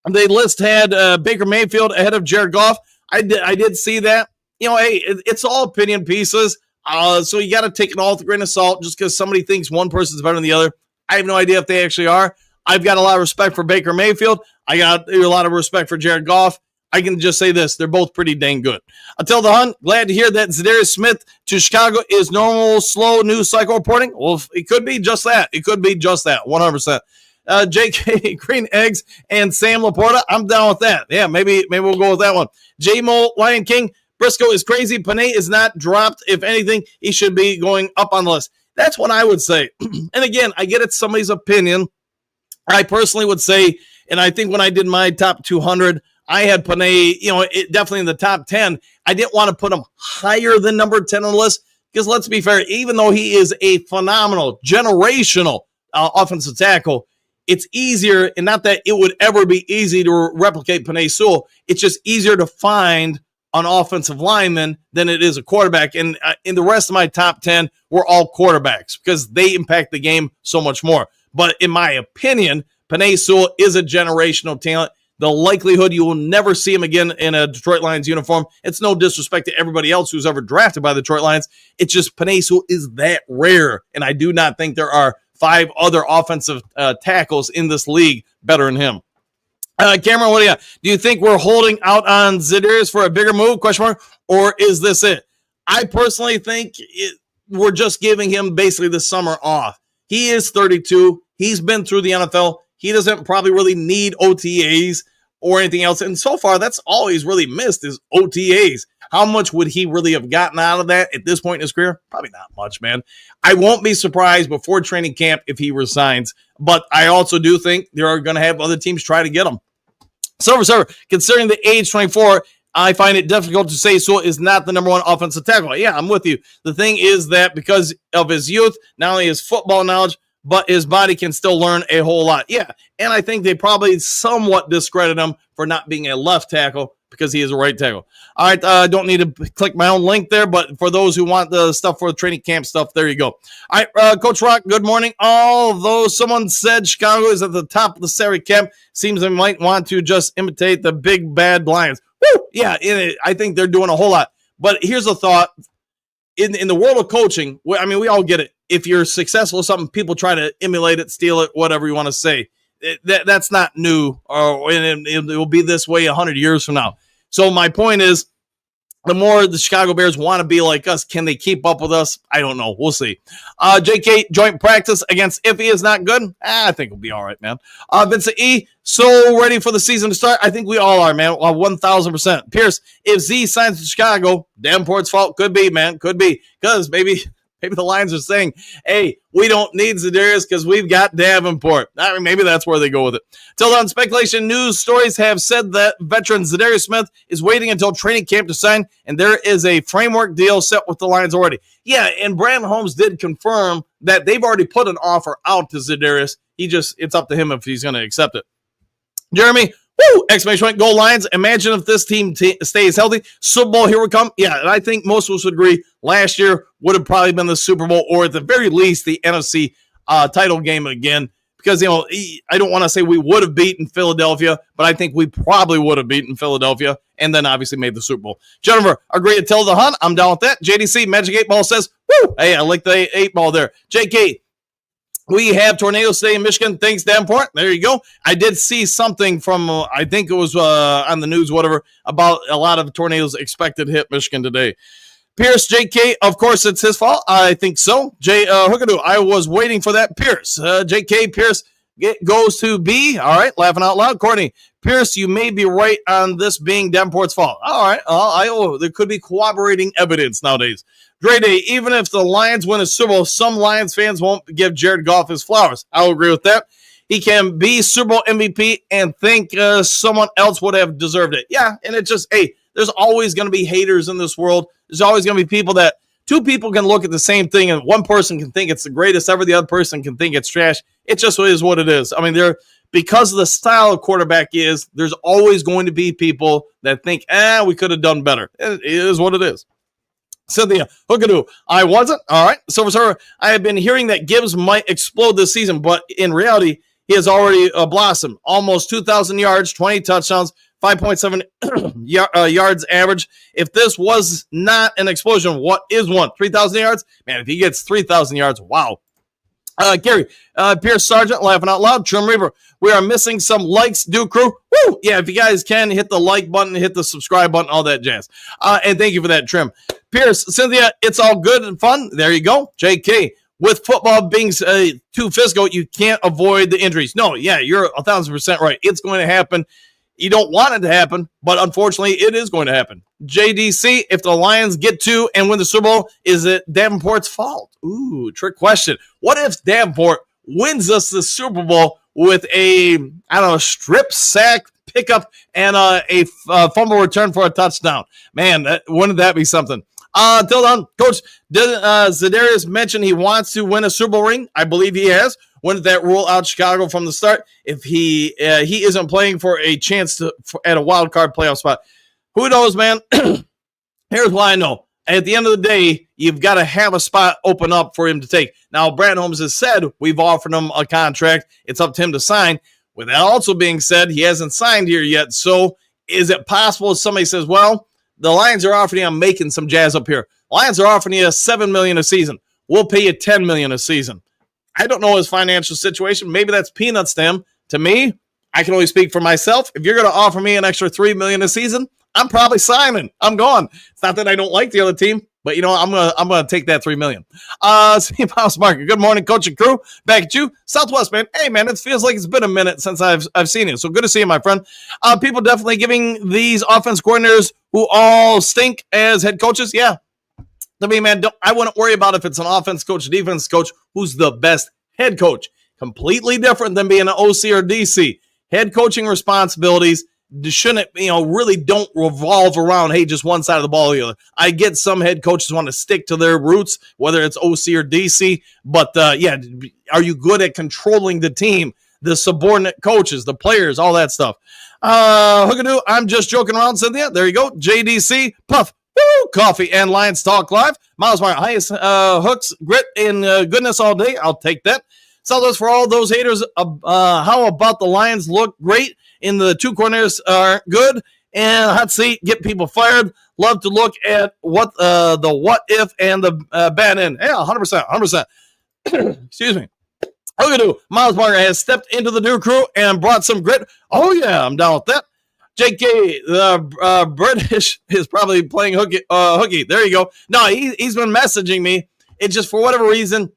S7: the list had Baker Mayfield ahead of Jared Goff. I did see that. You know, hey, it's all opinion pieces. So you got to take it all with a grain of salt just because somebody thinks one person's better than the other. I have no idea if they actually are. I've got a lot of respect for Baker Mayfield. I got a lot of respect for Jared Goff. I can just say this. They're both pretty dang good. Until the Hunt, glad to hear that Za'Darius Smith to Chicago is normal, slow news cycle reporting. Well, it could be just that. It could be just that, 100%. JK, Green Eggs, and Sam Laporta, I'm down with that. Yeah, maybe we'll go with that one. J-Mo, Lion King, Briscoe is crazy. Panay is not dropped. If anything, he should be going up on the list. That's what I would say. And again, I get it's somebody's opinion. I personally would say, and I think when I did my top 200, I had Panay, definitely in the top 10. I didn't want to put him higher than number 10 on the list because let's be fair, even though he is a phenomenal, generational offensive tackle, it's easier, and not that it would ever be easy to replicate Panay Sewell. It's just easier to find an offensive lineman than it is a quarterback. And in the rest of my top 10, we're all quarterbacks because they impact the game so much more. But in my opinion, Panay Sewell is a generational talent. The likelihood you will never see him again in a Detroit Lions uniform. It's no disrespect to everybody else who's ever drafted by the Detroit Lions. It's just Panay Sewell is that rare. And I do not think there are 5 other offensive tackles in this league better than him. Cameron, what do you got? Do you think we're holding out on Za'Darius for a bigger move, question mark, or is this it? I personally think we're just giving him basically the summer off. He is 32. He's been through the NFL. He doesn't probably really need OTAs or anything else. And so far, that's all he's really missed is OTAs. How much would he really have gotten out of that at this point in his career? Probably not much, man. I won't be surprised before training camp if he resigns. But I also do think they are going to have other teams try to get him. Silver, considering the age 24, I find it difficult to say Sewell is not the number one offensive tackle. Yeah, I'm with you. The thing is that because of his youth, not only his football knowledge, but his body can still learn a whole lot. Yeah, and I think they probably somewhat discredit him for not being a left tackle because he is a right tackle. All right, I don't need to click my own link there, but for those who want the stuff for the training camp stuff, there you go. All right, Coach Rock, good morning. Although someone said Chicago is at the top of the salary cap, seems they might want to just imitate the big bad Lions. Woo! Yeah, I think they're doing a whole lot. But here's a thought. In the world of coaching, I mean, we all get it. If you're successful at something, people try to emulate it, steal it, whatever you want to say. That's not new, and it will be this way 100 years from now. So my point is, the more the Chicago Bears want to be like us, can they keep up with us? I don't know. We'll see. JK, joint practice against Iffy is not good. I think we'll be all right, man. Vincent E, so ready for the season to start? I think we all are, man. 1,000%. Pierce, if Z signs to Chicago, Davenport's fault. Could be, man. Could be. Because maybe the Lions are saying, hey, we don't need Za'Darius because we've got Davenport. I mean, maybe that's where they go with it. Till then, speculation news stories have said that veteran Za'Darius Smith is waiting until training camp to sign, and there is a framework deal set with the Lions already. Yeah, and Brandon Holmes did confirm that they've already put an offer out to Za'Darius. It's up to him if he's going to accept it. Jeremy, woo! Exclamation point, go Lions. Imagine if this team stays healthy. Super Bowl, here we come. Yeah, and I think most of us would agree last year would have probably been the Super Bowl or at the very least the NFC title game again. Because, I don't want to say we would have beaten Philadelphia, but I think we probably would have beaten Philadelphia and then obviously made the Super Bowl. Jennifer, agree to tell the Hunt. I'm down with that. JDC, Magic 8 Ball says, woo! Hey, I like the 8 ball there. JK, we have tornadoes today in Michigan. Thanks, Davenport. There you go. I did see something from, I think it was on the news, whatever, about a lot of tornadoes expected to hit Michigan today. Pierce, JK, of course, it's his fault. I think so. Hookadoo, I was waiting for that. Pierce, JK, Pierce goes to B. All right, laughing out loud. Courtney, Pierce, you may be right on this being Davenport's fault. All right, there could be corroborating evidence nowadays. Dre Day, even if the Lions win a Super Bowl, some Lions fans won't give Jared Goff his flowers. I'll agree with that. He can be Super Bowl MVP and think someone else would have deserved it. Yeah, and it just, hey, there's always going to be haters in this world. There's always going to be people that two people can look at the same thing, and one person can think it's the greatest ever, the other person can think it's trash. It just is what it is. I mean, because of the style of quarterback is, there's always going to be people that think, we could have done better. It is what it is. Cynthia Hookadoo, I wasn't. All right. Silver Server, I have been hearing that Gibbs might explode this season, but in reality, he has already blossomed. Almost 2,000 yards, 20 touchdowns, 5.7 yards average. If this was not an explosion, what is one? 3,000 yards? Man, if he gets 3,000 yards, wow. Gary, Pierce Sargent, laughing out loud. Trim Reaper, we are missing some likes, Duke Crew. Woo! Yeah, if you guys can, hit the like button, hit the subscribe button, all that jazz. And thank you for that, Trim. Pierce, Cynthia, it's all good and fun. There you go. JK, with football being too physical, you can't avoid the injuries. No, yeah, you're 1,000% right. It's going to happen. You don't want it to happen, but unfortunately, it is going to happen. JDC, if the Lions get to and win the Super Bowl, is it Davenport's fault? Ooh, trick question. What if Davenport wins us the Super Bowl with a strip sack pickup and a fumble return for a touchdown? Man, wouldn't that be something? Till then, Coach, did Za'Darius mention he wants to win a Super Bowl ring? I believe he has. Wouldn't that rule out Chicago from the start if he isn't playing for a chance at a wild card playoff spot? Who knows, man? Here's what I know. At the end of the day, you've got to have a spot open up for him to take. Now, Brad Holmes has said we've offered him a contract. It's up to him to sign. With that also being said, he hasn't signed here yet. So is it possible somebody says, well, the Lions are offering you, I'm making some jazz up here. Lions are offering you $7 million a season. We'll pay you $10 million a season. I don't know his financial situation. Maybe that's peanuts to him. To me, I can only speak for myself. If you're going to offer me an extra $3 million a season, I'm probably signing. I'm gone. It's not that I don't like the other team, but I'm gonna take that $3 million. Steve House Market. Good morning, Coach and crew. Back at you, Southwest man. Hey man, it feels like it's been a minute since I've seen you. So good to see you, my friend. People definitely giving these offense coordinators who all stink as head coaches. Yeah. I mean, man, I wouldn't worry about if it's an offense coach, defense coach, who's the best head coach. Completely different than being an OC or DC. Head coaching responsibilities shouldn't, really don't revolve around, hey, just one side of the ball or the other. I get some head coaches want to stick to their roots, whether it's OC or DC, but are you good at controlling the team, the subordinate coaches, the players, all that stuff? Hookadoo, I'm just joking around, Cynthia. There you go. JDC, Puff, woo, Coffee, and Lions Talk Live. Miles Meyer, highest hooks, grit, and goodness all day. I'll take that. Southwest, for all those haters, how about the Lions look great in the two corners are good and hot seat, get people fired. Love to look at what the what if and the bad end. Yeah, 100%. Excuse me. Hookadoo, Miles Meyer has stepped into the new crew and brought some grit. Oh, yeah, I'm down with that. JK, the British is probably playing hooky. There you go. No, he's been messaging me. It's just for whatever reason,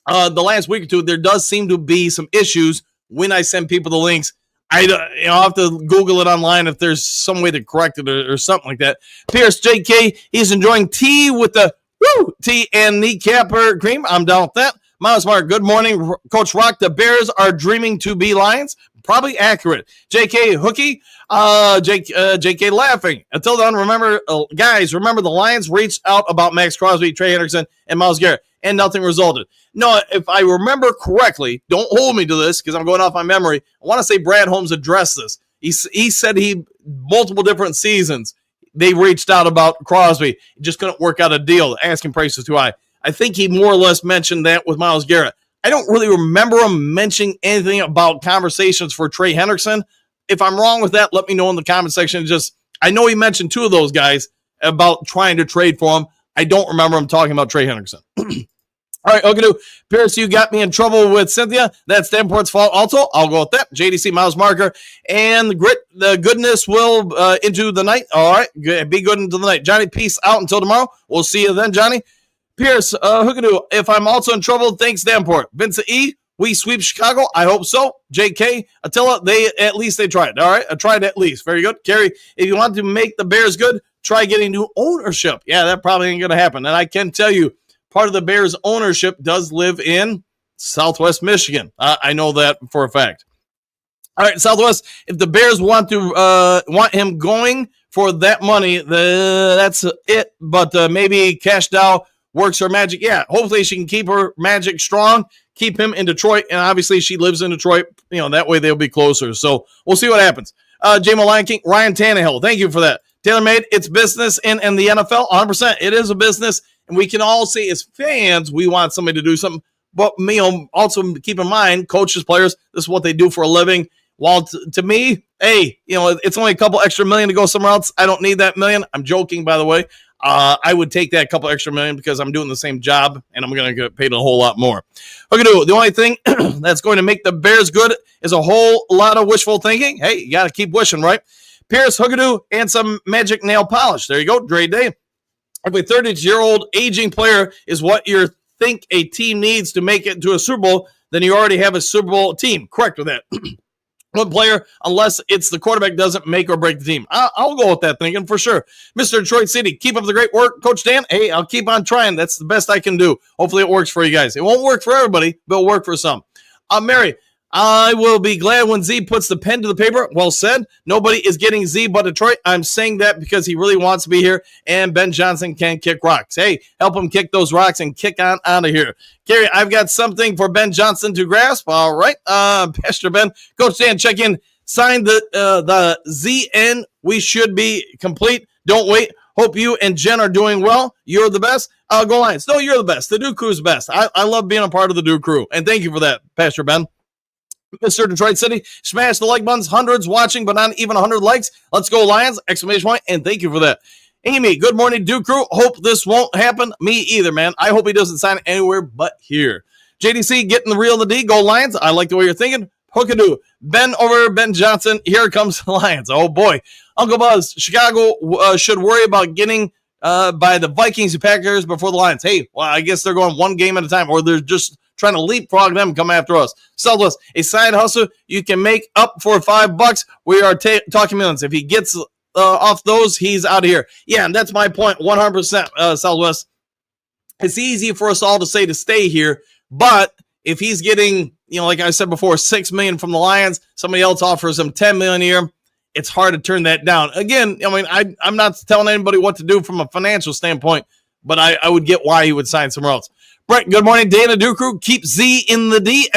S7: the last week or two, there does seem to be some issues when I send people the links. I'll have to Google it online if there's some way to correct it or something like that. Pierce, JK, he's enjoying tea with the tea and kneecapper cream. I'm down with that. Miles Mark, good morning. Coach Rock, the Bears are dreaming to be Lions. Probably accurate. JK, hooky. JK laughing. Until then, remember the Lions reached out about Max Crosby, Trey Hendrickson, and Myles Garrett, and nothing resulted. No, if I remember correctly, don't hold me to this because I'm going off my memory. I want to say Brad Holmes addressed this. He said multiple different seasons, they reached out about Crosby. Just couldn't work out a deal. The asking price was too high. I think he more or less mentioned that with Myles Garrett. I don't really remember him mentioning anything about conversations for Trey Hendrickson. If I'm wrong with that, let me know in the comment section. I know he mentioned two of those guys about trying to trade for him. I don't remember him talking about Trey Hendrickson. All right, okay, Pierce, you got me in trouble with Cynthia. That's Davenport's fault also. I'll go with that. JDC, Miles Marker, and the goodness will into the night. All right, be good into the night. Johnny, peace out until tomorrow. We'll see you then, Johnny. Pierce, Hookadoo, if I'm also in trouble, thanks, Davenport. Vincent E., we sweep Chicago. I hope so. JK, Attila, at least they tried. All right, I tried at least. Very good. Kerry, if you want to make the Bears good, try getting new ownership. Yeah, that probably ain't going to happen. And I can tell you, part of the Bears ownership does live in Southwest Michigan. I know that for a fact. All right, Southwest, if the Bears want him going for that money, that's it. But maybe cash Dow works her magic. Yeah, hopefully she can keep her magic strong, keep him in Detroit, and obviously she lives in Detroit. That way they'll be closer. So we'll see what happens. J-Mo Lion King, Ryan Tannehill, thank you for that. TaylorMade, it's business in the NFL, 100%. It is a business, and we can all say as fans, we want somebody to do something. But also keep in mind, coaches, players, this is what they do for a living. While to me, hey, it's only a couple extra million to go somewhere else. I don't need that million. I'm joking, by the way. I would take that couple extra million because I'm doing the same job, and I'm going to get paid a whole lot more. The only thing that's going to make the Bears good is a whole lot of wishful thinking. Hey, you got to keep wishing, right? Pierce Hookadoo and some magic nail polish. There you go, Dre Day. If a 30-year-old aging player is what you think a team needs to make it to a Super Bowl, then you already have a Super Bowl team. Correct with that. One player, unless it's the quarterback, doesn't make or break the team. I'll go with that thinking for sure. Mr. Detroit City, keep up the great work. Coach Dan, hey, I'll keep on trying. That's the best I can do. Hopefully it works for you guys. It won't work for everybody, but it'll work for some. Mary, I will be glad when Z puts the pen to the paper. Well said. Nobody is getting Z but Detroit. I'm saying that because he really wants to be here, and Ben Johnson can kick rocks. Hey, help him kick those rocks and kick on out of here. Gary, I've got something for Ben Johnson to grasp. All right. Pastor Ben, Coach Dan, check in. Sign the ZN. We should be complete. Don't wait. Hope you and Jen are doing well. You're the best. Go Lions. No, you're the best. The Duke Crew's best. I love being a part of the Duke Crew, and thank you for that, Pastor Ben. Mr. Detroit City, smash the like buttons, hundreds watching, but not even 100 likes. Let's go, Lions! ! And thank you for that. Amy, good morning, Duke Crew. Hope this won't happen. Me either, man. I hope he doesn't sign anywhere but here. JDC, getting the real in the D. Go, Lions. I like the way you're thinking. Hookadoo. Ben over Ben Johnson. Here comes the Lions. Oh, boy. Uncle Buzz, Chicago should worry about getting by the Vikings and Packers before the Lions. Hey, well, I guess they're going one game at a time, or they're just trying to leapfrog them and come after us. Southwest, a side hustle you can make up for $5. We are talking millions. If he gets off those, he's out of here. Yeah, and that's my point, 100%, Southwest. It's easy for us all to say to stay here, but if he's getting, like I said before, $6 million from the Lions, somebody else offers him $10 million a year, it's hard to turn that down. Again, I'm not telling anybody what to do from a financial standpoint, but I would get why he would sign somewhere else. Brett, good morning. Dana Duke Crew, keep Z in the D! !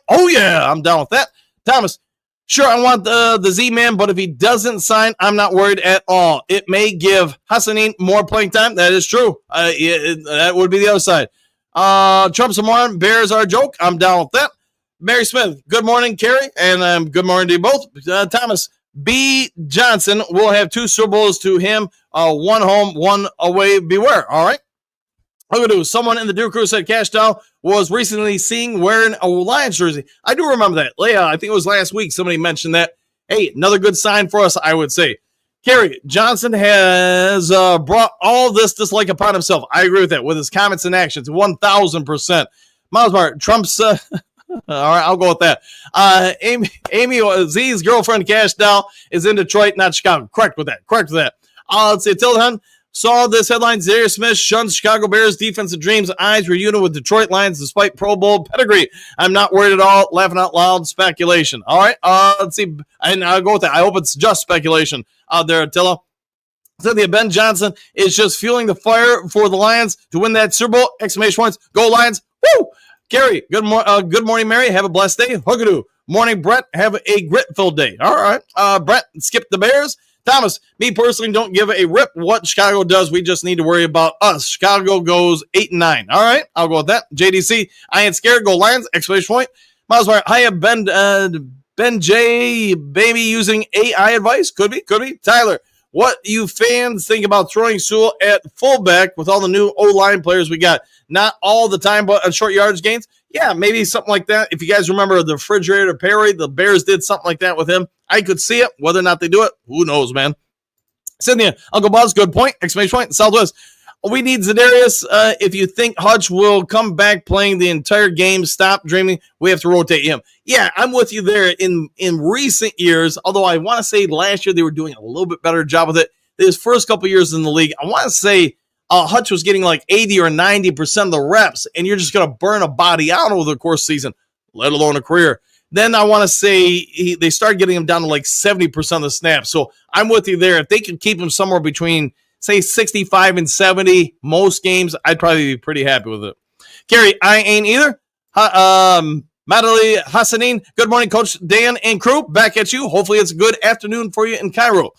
S7: Oh, yeah, I'm down with that. Thomas, sure, I want the Z-Man, but if he doesn't sign, I'm not worried at all. It may give Hassanin more playing time. That is true. That would be the other side. Trump Samoan, Bears are a joke. I'm down with that. Mary Smith, good morning, Carrie, and good morning to you both. Thomas, B. Johnson will have 2 Super Bowls to him, 1 home, 1 away. Beware, all right? Look at someone in the Duke Crew said Cash Dow was recently seen wearing a Lions jersey. I do remember that. Leah, I think it was last week somebody mentioned that. Hey, another good sign for us, I would say. Carrie, Johnson has brought all this dislike upon himself. I agree with that, with his comments and actions, 1,000%. Miles Bart, Trump's... all right, I'll go with that. Amy Z's girlfriend, Cash Dow, is in Detroit, not Chicago. Correct with that. Let's see, Tilden saw this headline. Za'Darius Smith shuns Chicago Bears defensive dreams. Eyes reunited with Detroit Lions despite Pro Bowl pedigree. I'm not worried at all. Laughing out loud. Speculation. All right. Let's see. And I'll go with that. I hope it's just speculation out there, Attila. Cynthia, Ben Johnson is just fueling the fire for the Lions to win that Super Bowl. ! Go Lions. Woo! Gary, good morning, Mary. Have a blessed day. Hookadoo. Morning, Brett. Have a grit-filled day. All right. Brett, skip the Bears. Thomas, me personally don't give a rip what Chicago does. We just need to worry about us. Chicago goes 8-9. All right, I'll go with that. JDC, I ain't scared. Go Lions! ! Miles Meyer, I have Ben J. Baby using AI advice. Could be. Tyler, what you fans think about throwing Sewell at fullback with all the new O-line players we got? Not all the time, but on short yardage gains. Yeah, maybe something like that. If you guys remember the refrigerator Perry, the Bears did something like that with him. I could see it. Whether or not they do it, who knows, man. Cynthia, Uncle Buzz, good point. ! Southwest, we need Za'Darius. If you think Hutch will come back playing the entire game, stop dreaming. We have to rotate him. Yeah, I'm with you there. In recent years, although I want to say last year they were doing a little bit better job with it. His first couple years in the league, I want to say Hutch was getting like 80 or 90% of the reps, and you're just going to burn a body out over the course of the season, let alone a career. Then I want to say they started getting him down to like 70% of the snaps. So I'm with you there. If they can keep him somewhere between say 65 and 70 most games, I'd probably be pretty happy with it. Gary, I ain't either. Madali Hassanin, good morning, Coach Dan and crew. Back at you. Hopefully it's a good afternoon for you in Cairo.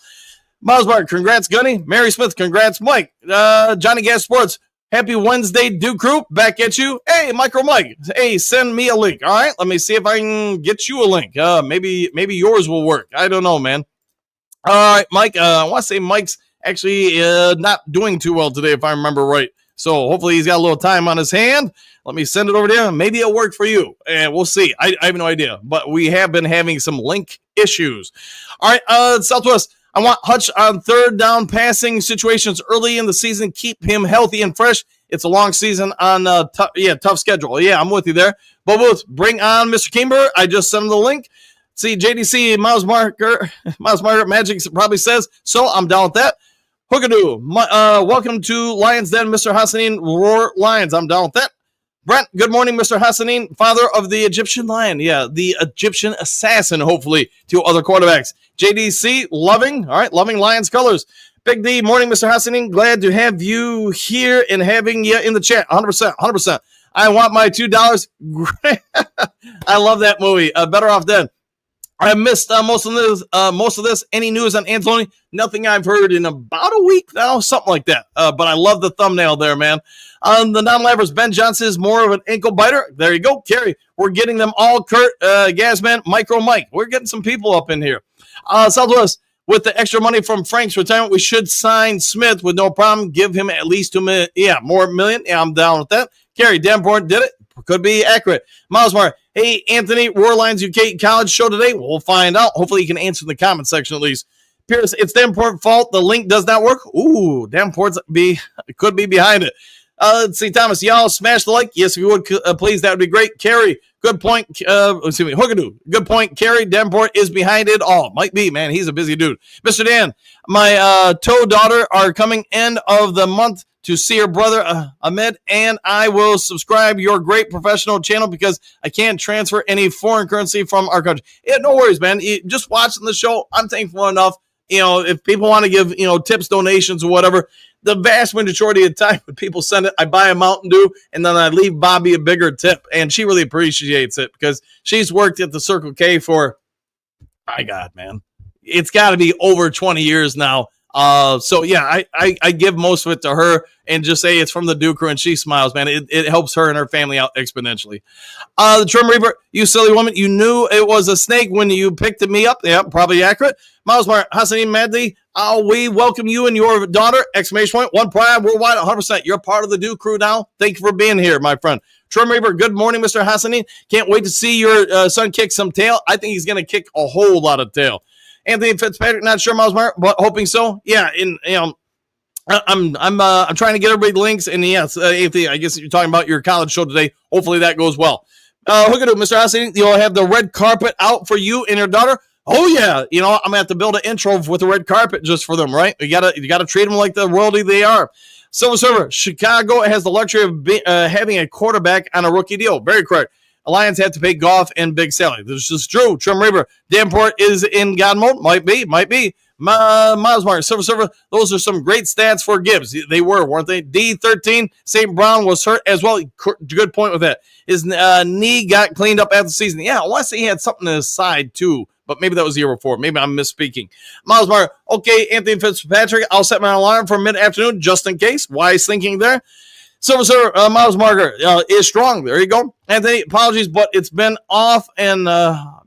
S7: Miles Bart, congrats, Gunny. Mary Smith, congrats, Mike. Johnny Gas Sports, happy Wednesday, Duke crew. Back at you. Hey, Micro Mike. Hey, send me a link. All right, let me see if I can get you a link. Maybe yours will work. I don't know, man. All right, Mike. I want to say Mike's actually not doing too well today, if I remember right. So hopefully he's got a little time on his hand. Let me send it over to you. Maybe it'll work for you. And we'll see. I have no idea. But we have been having some link issues. All right, Southwest. I want Hutch on third down passing situations early in the season. Keep him healthy and fresh. It's a long season on tough schedule. Yeah, I'm with you there. But Booth, bring on Mr. Kimber. I just sent him the link. See, JDC, Miles Marker Magic probably says, so I'm down with that. Hookadoo, welcome to Lions Den, Mr. Hassanin, Roar Lions. I'm down with that. Brent, good morning, Mr. Hassanin, father of the Egyptian Lion. Yeah, the Egyptian assassin, hopefully, to other quarterbacks. JDC, loving Lions colors. Big D, morning, Mr. Hassanin. Glad to have you here and having you in the chat. 100%. I want my $2. I love that movie. Better Off Dead. I missed most of this. Any news on Anthony? Nothing I've heard in about a week now, something like that. But I love the thumbnail there, man. On the non-livers, Ben Johnson is more of an ankle biter. There you go, Kerry. We're getting them all. Kurt, Gasman, Micro Mike. We're getting some people up in here. Southwest, with the extra money from Frank's retirement, we should sign Smith with no problem. Give him at least $2 million. Yeah, more million. Yeah, I'm down with that. Kerry, Danport did it. Could be accurate. Miles Mar, hey, Anthony, Roar Lions UK College show today. We'll find out. Hopefully you can answer in the comment section at least. Pierce, it's Danport's fault. The link does not work. Ooh, Danport's could be behind it. Let's see, Thomas, y'all smash the like. Yes, if you would, please, that would be great. Kerry, good point. Hookadoo, good point. Kerry, Danport is behind it all. Might be, man. He's a busy dude. Mr. Dan, my toe daughter are coming end of the month to see her brother, Ahmed, and I will subscribe your great professional channel because I can't transfer any foreign currency from our country. Yeah, no worries, man. Just watching the show, I'm thankful enough. If people want to give, tips, donations, or whatever, the vast majority of the time when people send it, I buy a Mountain Dew, and then I leave Bobby a bigger tip, and she really appreciates it because she's worked at the Circle K for, my God, man, it's got to be over 20 years now. So yeah, I give most of it to her and just say it's from the Duker, and she smiles, man. It helps her and her family out exponentially. The Trim Reaper, you silly woman, you knew it was a snake when you picked me up. Yeah, probably accurate. Miles Mar, Hassanin Madli, we welcome you and your daughter, exclamation point, one pride, worldwide, 100%. You're part of the Duke crew now. Thank you for being here, my friend. Trim Reaper, good morning, Mr. Hassanin. Can't wait to see your son kick some tail. I think he's going to kick a whole lot of tail. Anthony Fitzpatrick, not sure, Miles Mar, but hoping so. Yeah, I'm trying to get everybody links, and yes, Anthony, I guess you're talking about your college show today. Hopefully that goes well. Hookadoo, Mr. Hassanin, you'll have the red carpet out for you and your daughter. Oh yeah, I'm gonna have to build an intro with the red carpet just for them, right? You gotta treat them like the worldie they are. Silver Server, Chicago has the luxury of having a quarterback on a rookie deal. Very correct. Lions have to pay Goff and big salary. This is true. Trim Reaper, Danport is in God mode. Might be. Miles Martin, Silver Server, those are some great stats for Gibbs. They were, weren't they? D13, St. Brown was hurt as well. Good point with that. His knee got cleaned up after the season. Yeah, I want to say he had something in his side too, but maybe that was the year before. Maybe I'm misspeaking. Miles Martin, okay, Anthony Fitzpatrick, I'll set my alarm for mid-afternoon just in case. Wise thinking there. Silver Server, Miles Marker is strong. There you go. Anthony, apologies, but it's been off and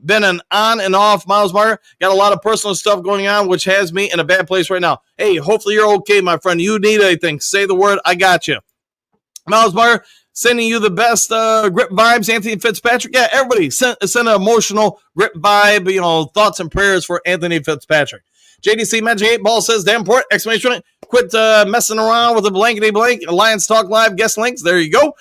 S7: been an on and off. Miles Marker, got a lot of personal stuff going on, which has me in a bad place right now. Hey, hopefully you're okay, my friend. You need anything, say the word. I got you. Miles Marker, sending you the best grip vibes, Anthony Fitzpatrick. Yeah, everybody send an emotional grip vibe, thoughts and prayers for Anthony Fitzpatrick. JDC Magic 8 Ball says, Danport, exclamation point. Quit messing around with the blankety blank. Lions Talk Live guest links. There you go.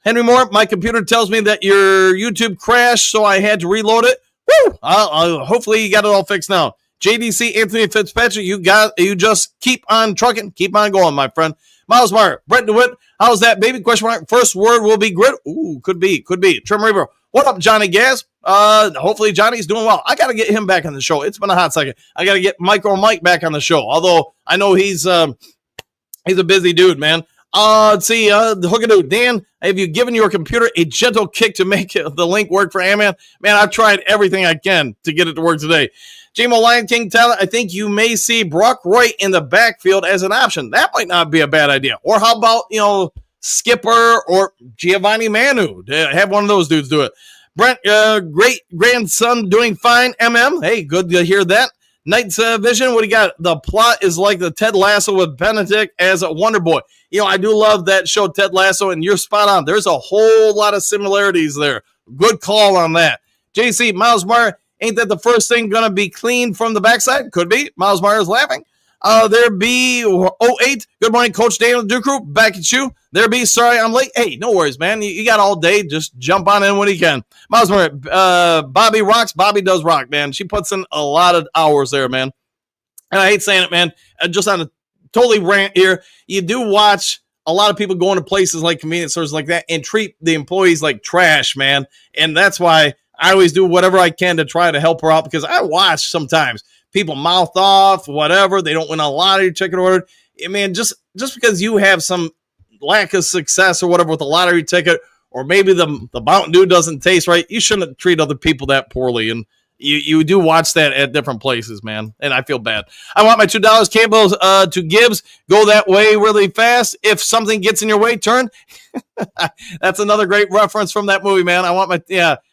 S7: Henry Moore, my computer tells me that your YouTube crashed, so I had to reload it. Woo! Hopefully you got it all fixed now. JDC Anthony Fitzpatrick, you just keep on trucking, keep on going, my friend. Miles Meyer, Brett DeWitt, how's that baby? Question mark. First word will be grit. Ooh, could be. Trim Reaper, What up, Johnny Gas? Hopefully Johnny's doing well. I got to get him back on the show. It's been a hot second. I got to get Micro Mike back on the show, although I know he's a busy dude, man. Let's see, Hookadoo, Dan, have you given your computer a gentle kick to make the link work for Ant-Man? Man, I've tried everything I can to get it to work today. JMO Lion King Talent, I think you may see Brock Wright in the backfield as an option. That might not be a bad idea. Or how about, Skipper or Giovanni Manu? Have one of those dudes do it. Brent, great grandson doing fine, MM. Hey, good to hear that. Night's Vision, what do you got? The plot is like the Ted Lasso with Benedict as a Wonder Boy. I do love that show, Ted Lasso, and you're spot on. There's a whole lot of similarities there. Good call on that. JC, Miles Meyer, ain't that the first thing going to be clean from the backside? Could be. Miles Meyer's laughing. There be 08. Good morning, Coach Daniel Ducru. Back at you. There be, sorry I'm late. Hey, no worries, man. You got all day. Just jump on in when you can. Miles Meyer, Bobby rocks. Bobby does rock, man. She puts in a lot of hours there, man. And I hate saying it, man. Just on a totally rant here. You do watch a lot of people going to places like convenience stores like that and treat the employees like trash, man. And that's why I always do whatever I can to try to help her out, because I watch sometimes people mouth off, whatever. They don't win a lottery ticket order. I mean, just because you have some lack of success or whatever with a lottery ticket, or maybe the Mountain Dew doesn't taste right, you shouldn't treat other people that poorly. And you do watch that at different places, man. And I feel bad. I want my $2 Campbell to Gibbs. Go that way really fast. If something gets in your way, turn. That's another great reference from that movie, man. I want my,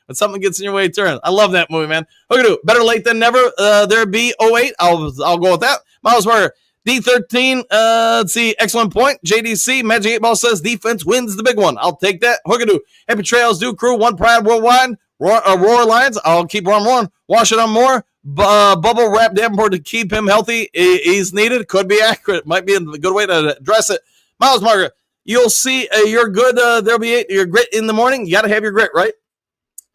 S7: when something gets in your way, turn. I love that movie, man. Hookadoo, better late than never. There be 08. I'll go with that. Miles Warner, D13. Let's see. Excellent point. JDC, Magic 8 Ball says defense wins the big one. I'll take that. Hookadoo, happy trails, do crew, one pride worldwide. Roar Lions, I'll keep on. Wash it on more. Bubble wrap Davenport to keep him healthy. He's needed. Could be accurate. Might be a good way to address it. Miles Margaret, you'll see you're good. There'll be your grit in the morning. You got to have your grit, right?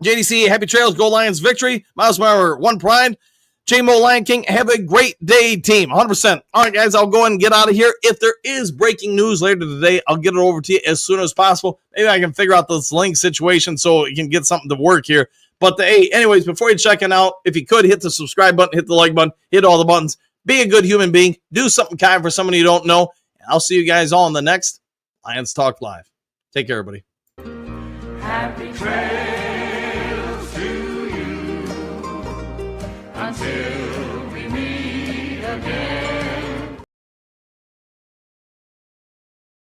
S7: JDC, happy trails. Go Lions victory. Miles Margaret, one pride. JMO Lion King, have a great day, team. 100%. All right, guys, I'll go ahead and get out of here. If there is breaking news later today, I'll get it over to you as soon as possible. Maybe I can figure out this link situation so you can get something to work here. But, hey, anyways, before you check it out, if you could, hit the subscribe button, hit the like button, hit all the buttons. Be a good human being. Do something kind for someone you don't know. And I'll see you guys all in the next Lions Talk Live. Take care, everybody.
S8: Happy trails to you until we meet again.